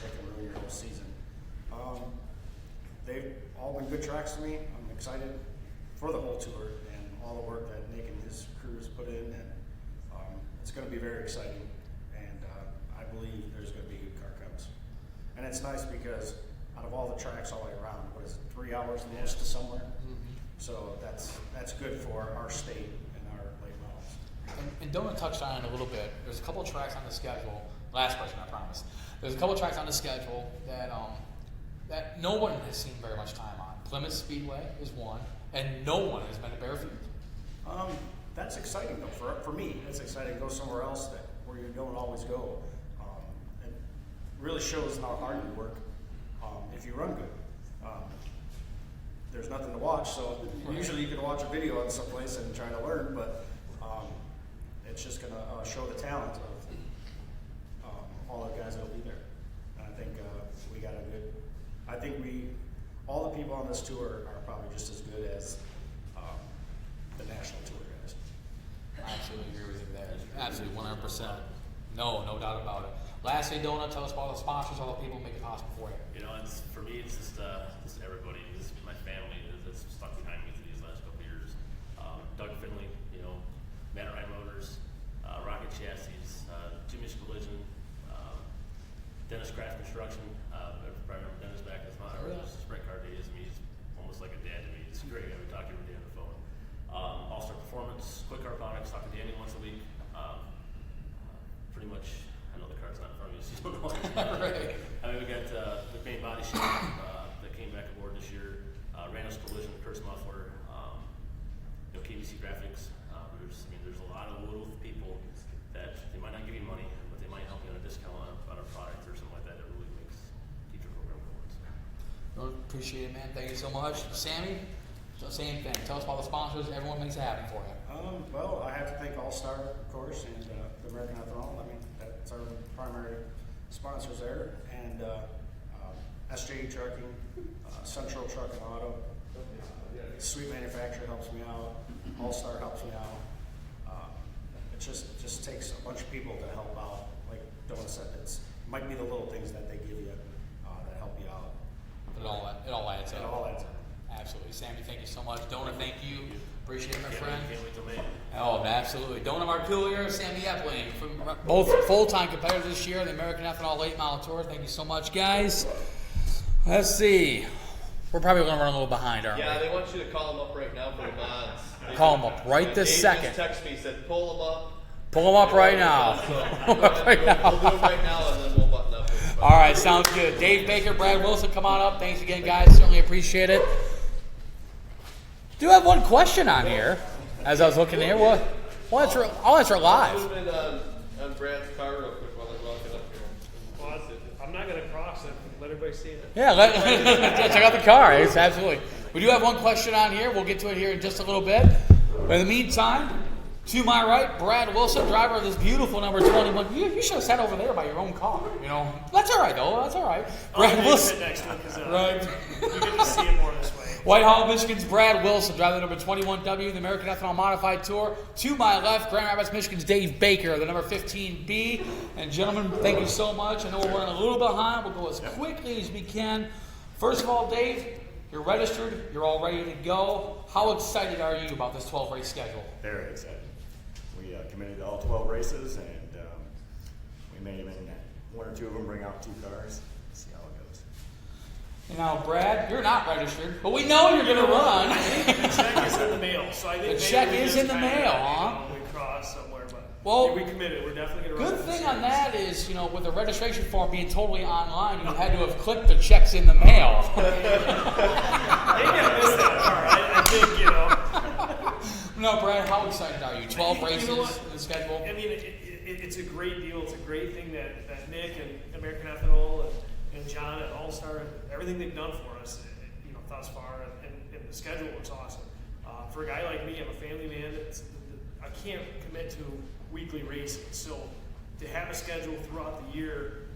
can ruin your whole season. They've all been good tracks to me. I'm excited for the whole tour and all the work that Nick and his crew has put in, and it's going to be very exciting. And I believe there's going to be good car counts. And it's nice because out of all the tracks all the way around, 3 hours the most to somewhere? Mm-hmm. So that's good for our state and our late models. And Donut touched on it a little bit. There's a couple of tracks on the schedule. Last question, I promise. There's a couple of tracks on the schedule that that no one has seen very much time on. Plymouth Speedway is one, and no one has been to Bearfield. That's exciting though. For me, it's exciting to go somewhere else where you don't always go. It really shows how hard you work if you run good. There's nothing to watch, so usually you can watch a video on someplace and try to learn, but it's just going to show the talent of all the guys that will be there. And I think we got a good. I think all the people on this tour are probably just as good as the national tour guys. I absolutely agree with you there. Absolutely, 100%. No doubt about it. Lastly, Donut, tell us about the sponsors, all the people who make it possible for you. For me, it's just everybody. It's my family that's stuck behind me through these last couple of years. Doug Finley, Matt Ryan Motors, Rocket Chassis, Jimmy's Collision, Dennis Craft Construction. I probably remember Dennis back in his monitor. Sprint car days. He's almost like a dad to me. He's a great guy. We talk every day on the phone. All-Star Performance, Quick Car Products. Talk to Danny once a week. Pretty much. I know the car's not in front of you, so you don't know what Right. we got the main body shop that came back aboard this year. Randall's Collision, Kurt's Muffler, KBC Graphics. There's a lot of little people that they might not give you money, but they might help you on a discount on a product or something like that. That really keeps your program going. No, appreciate it, man. Thank you so much. Sammy, same thing. Tell us about the sponsors. Everyone makes it happen for you. Well, I have to thank All-Star, of course, and the American Ethanol. That's our primary sponsors there, and SJ Trucking, Central Truck and Auto, Sweet Manufacturer helps me out, All-Star helps me out. It just takes a bunch of people to help out. Like Donald said, it might be the little things that they give you that help you out. It all adds up. It all adds up. Absolutely. Sammy, thank you so much. Donut, thank you. Appreciate it, my friend. Can't wait till May. Oh, absolutely. Donut Marculier, Sammy Epling, from both full-time competitors this year, the American Ethanol Late Model Tour. Thank you so much, guys. Let's see. We're probably going to run a little behind, aren't we? Yeah, they want you to call them up right now for the mods. Call them up right this Dave second. just texted me, said pull them up. Pull them up right now. So, we'll do it right now, and then we'll button up. All right, sounds good. Dave Baker, Brad Wilson, come on up. Thanks again, guys. Certainly appreciate it. Do have one question on here as I was looking here. I'll answer it live. Zoom in on Brad's car real quick while they're walking up here. Well, I'm not going to cross it. Let everybody see it. Yeah, check out the car. It's absolutely. We do have one question on here. We'll get to it here in just a little bit. But in the meantime, to my right, Brad Wilson, driver of this beautiful number 21. You should have sat over there by your own car. That's all right, though. That's all right. Brad Wilson. Sit next to him because Right. you get to see it more this way. Whitehall, Michigan's Brad Wilson, driving the number 21W, the American Ethanol Modified Tour. To my left, Grand Rapids, Michigan's Dave Baker, the number 15B. And gentlemen, thank you so much. I know we're running a little behind. We'll go as quickly as we can. First of all, Dave, you're registered. You're all ready to go. How excited are you about this 12-race schedule? Very excited. We committed to all 12 races, and we may even one or two of them bring out 2 cars. See how it goes. And now, Brad, you're not registered, but we know you're going to run. The check is in the mail, so I think The check is in the mail, huh? We cross somewhere, but Well, we committed. We're definitely going to run. Good thing on that is, with the registration form being totally online, you had to have clicked the checks in the mail. Maybe I missed that part. I think, No, Brad, how excited are you? 12 races You know what? in the schedule? I mean, it's a great deal. It's a great thing that Nick and American Ethanol and John at All Star and everything they've done for us, thus far, and the schedule looks awesome. For a guy like me, I'm a family man. I can't commit to weekly racing, so to have a schedule throughout the year,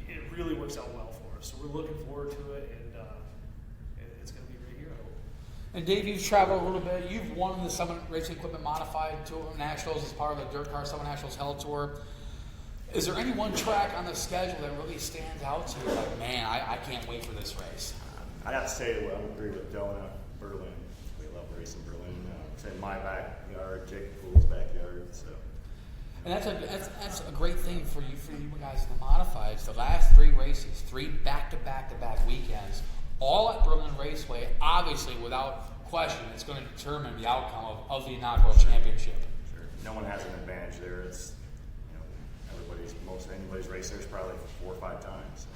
it really works out well for us. So we're looking forward to it, and it's going to be a great year, I hope. And Dave, you've traveled a little bit. You've won the Summit Racing Equipment Modified Tour Nationals as part of the Dirt Car Summit Nationals Held Tour. Is there any one track on the schedule that really stands out to you? Like, man, I can't wait for this race. I'd have to say I would agree with Dona, Berlin. We love racing Berlin. It's in my backyard, Jake Poole's backyard. So. And that's a great thing for you guys in the Modifieds. The last 3 races, 3 back-to-back weekends, all at Berlin Raceway. Obviously, without question, it's going to determine the outcome of the inaugural championship. Sure. No one has an advantage there. It's anybody's race there's probably 4 or 5 times.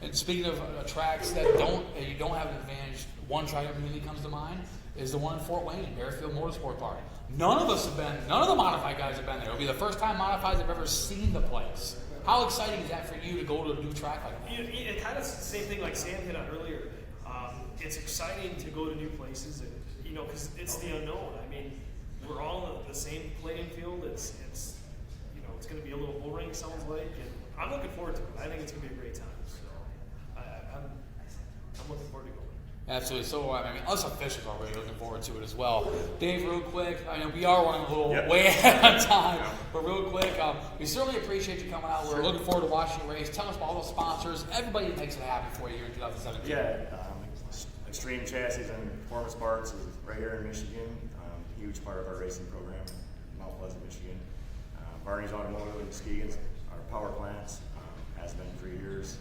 And speaking of tracks that you don't have an advantage, one track that immediately comes to mind is the one in Fort Wayne, Bearfield Motorsport Park. None of the Modified guys have been there. It'll be the first time Modifieds have ever seen the place. How exciting is that for you to go to a new track like that? It kind of the same thing like Sam hit on earlier. It's exciting to go to new places, and because it's the unknown. I mean, we're all in the same playing field. It's going to be a little boring, sounds like, and I'm looking forward to it. I think it's going to be a great time. So I'm looking forward to going. Absolutely. So, us officials are really looking forward to it as well. Dave, real quick, we are running a little way ahead of time, but real quick, we certainly appreciate you coming out. We're looking forward to watching your race. Tell us about all the sponsors, everybody that makes it happen for you here in 2017. Yeah, Extreme Chassis and Performance Parts is right here in Michigan. Huge part of our racing program, Mount Pleasant, Michigan. Barney's Automotive and Muskegon's, our power plants, has been for years.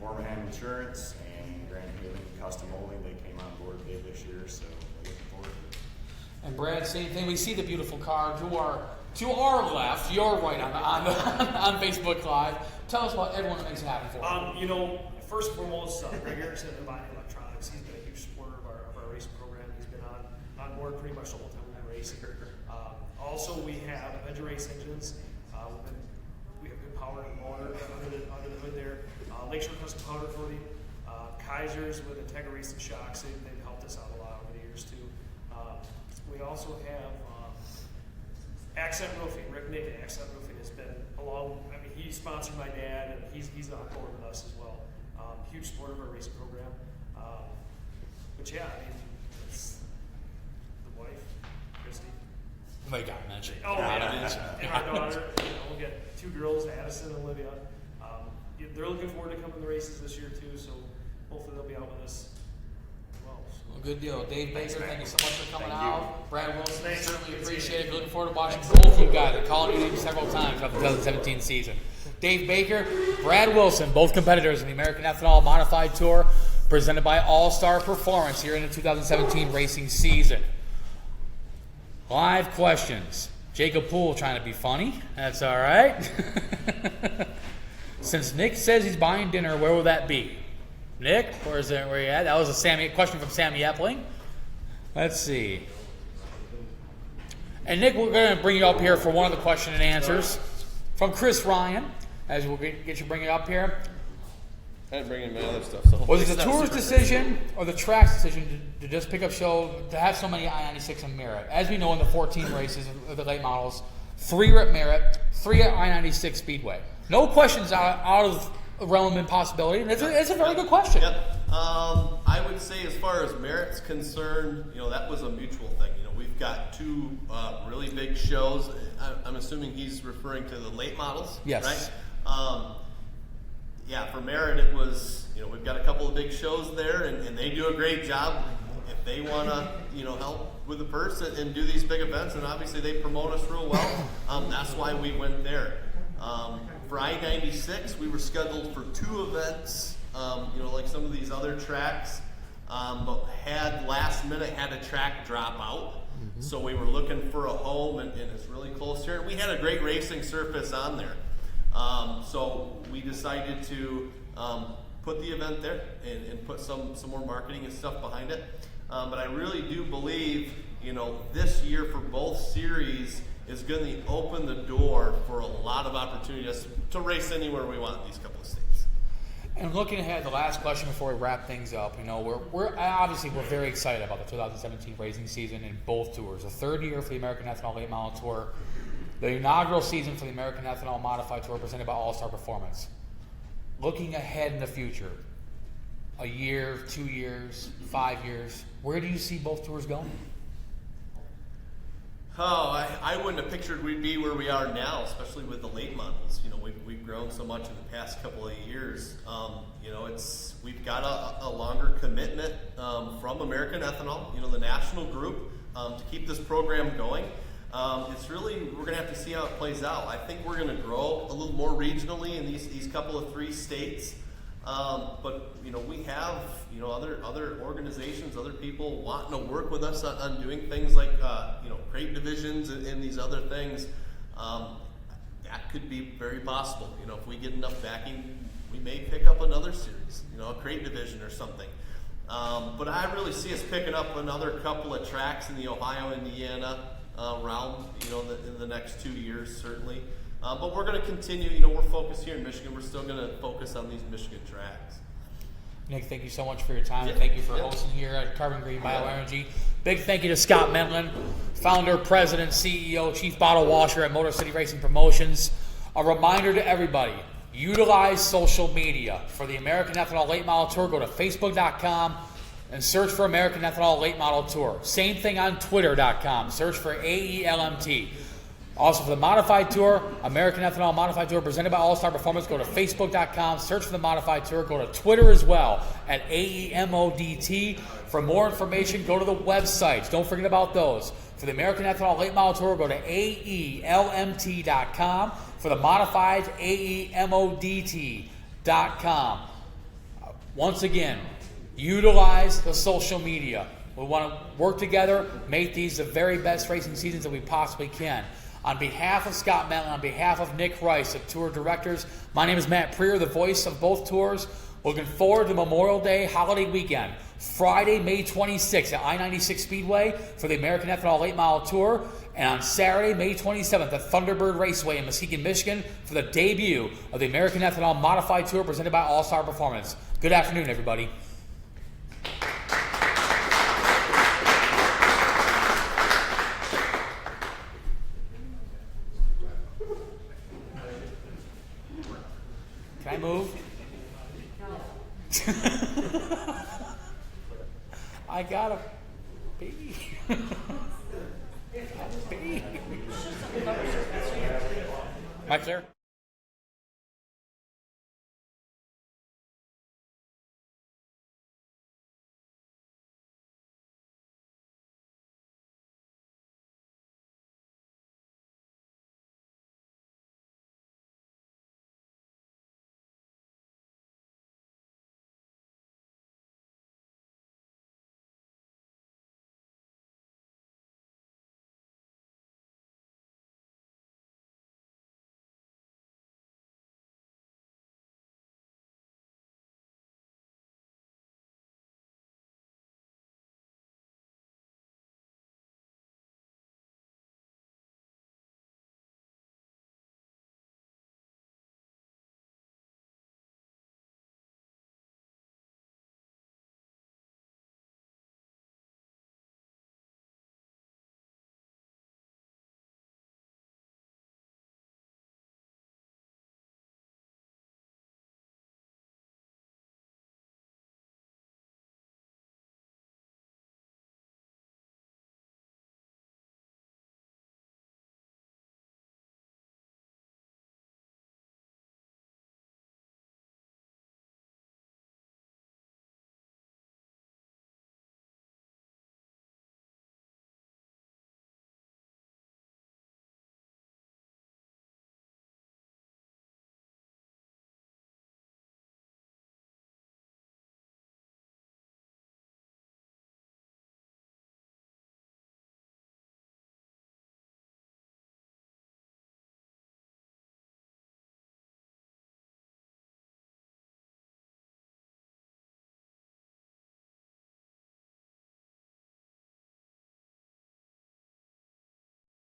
Bormanham Insurance and Grand Haven Custom Molding, they came on board big this year, so we're looking forward to it. And Brad, same thing. We see the beautiful car to our left, your right on Facebook Live. Tell us about everyone that makes it happen for you. First and foremost, Greg Erickson at Body Electronics. He's been a huge supporter of our racing program. He's been on board pretty much the whole time we've been racing. Also, we have Avenger Race Engines. We have good power and motor under the hood there. Lakeshore Custom Powder Coating. Kaiser's with Integra Racing Shocks. They've helped us out a lot over the years too. We also have Accent Roofing. Rick Nick at Accent Roofing has been he sponsored my dad, and he's on board with us as well. Huge supporter of our racing program. But yeah, it's the wife, Christy. They got mentioned. Oh, yeah. And our daughter. We got 2 girls, Addison and Olivia. They're looking forward to coming to the races this year too, so hopefully they'll be out with us as well. Well, good deal. Dave Baker, thank you so much for coming Thank you. out. Brad Wilson, Thanks. certainly appreciate it. Looking forward to watching both of you guys. I've called you several times throughout the 2017 season. Dave Baker, Brad Wilson, both competitors in the American Ethanol Modified Tour, presented by All Star Performance here in the 2017 racing season. Live questions. Jacob Poole trying to be funny. That's all right. Since Nick says he's buying dinner, where will that be? Nick, where are you at? That was a question from Sammy Epling. Let's see. And Nick, we're going to bring you up here for one of the question and answers from Chris Ryan, as we'll get you bring it up here. I didn't bring in my other stuff. So Was it it's the not tour's super decision or the track's decision to just pick up show, to have so many I-96 in Merritt? As we know, in the 14 races of the late models, 3 are at Merritt, 3 at I-96 Speedway. No questions out of the realm of impossibility, and it's a very good question. Yep. I would say as far as Merritt's concerned, that was a mutual thing. We've got 2 really big shows. I'm assuming he's referring to the late models, Yes. right? Yeah, for Merritt it was, we've got a couple of big shows there, and they do a great job. If they want to, help with the purse and do these big events, and obviously they promote us real well, that's why we went there. For I-96, we were scheduled for 2 events, like some of these other tracks, but last minute had a track drop out. Mm-hmm. So we were looking for a home, and it's really close here. We had a great racing surface on there. So we decided to put the event there and put some more marketing and stuff behind it. But I really do believe, this year for both series is going to open the door for a lot of opportunities to race anywhere we want in these couple of states. And looking ahead, the last question before we wrap things up, we're obviously very excited about the 2017 racing season in both tours. The 3rd year for the American Ethanol Late Model Tour, the inaugural season for the American Ethanol Modified Tour presented by All Star Performance. Looking ahead in the future, a year, 2 years, 5 years, where do you see both tours going? Oh, I wouldn't have pictured we'd be where we are now, especially with the late models. We've grown so much in the past couple of years. We've got a longer commitment from American Ethanol, the national group, to keep this program going. We're going to have to see how it plays out. I think we're going to grow a little more regionally in these couple of 3 states. But we have other organizations, other people wanting to work with us on doing things like crate divisions and these other things. That could be very possible. If we get enough backing, we may pick up another series, a crate division or something. But I really see us picking up another couple of tracks in the Ohio, Indiana realm, in the next 2 years certainly. But we're going to continue. We're focused here in Michigan. We're still going to focus on these Michigan tracks. Nick, thank you so much for your time. Yeah. Thank you for hosting here at Carbon Green Bioenergy. Big thank you to Scott Mentland, founder, president, CEO, chief bottle washer at Motor City Racing Promotions. A reminder to everybody, utilize social media. For the American Ethanol Late Model Tour, go to Facebook.com and search for American Ethanol Late Model Tour. Same thing on Twitter.com. Search for AELMT. Also for the Modified Tour, American Ethanol Modified Tour presented by All Star Performance, go to Facebook.com, search for the Modified Tour, go to Twitter as well at AEMODT. For more information, go to the websites. Don't forget about those. For the American Ethanol Late Model Tour, go to AELMT.com. For the Modified, AEMODT.com. Once again, utilize the social media. We want to work together, make these the very best racing seasons that we possibly can. On behalf of Scott Mentland, on behalf of Nick Rice, the tour directors, my name is Matt Preer, the voice of both tours. Looking forward to Memorial Day holiday weekend. Friday, May 26th at I-96 Speedway for the American Ethanol Late Model Tour. And on Saturday, May 27th at Thunderbird Raceway in Muskegon, Michigan for the debut of the American Ethanol Modified Tour presented by All Star Performance. Good afternoon, everybody. Can I move? I gotta pee. Am I clear?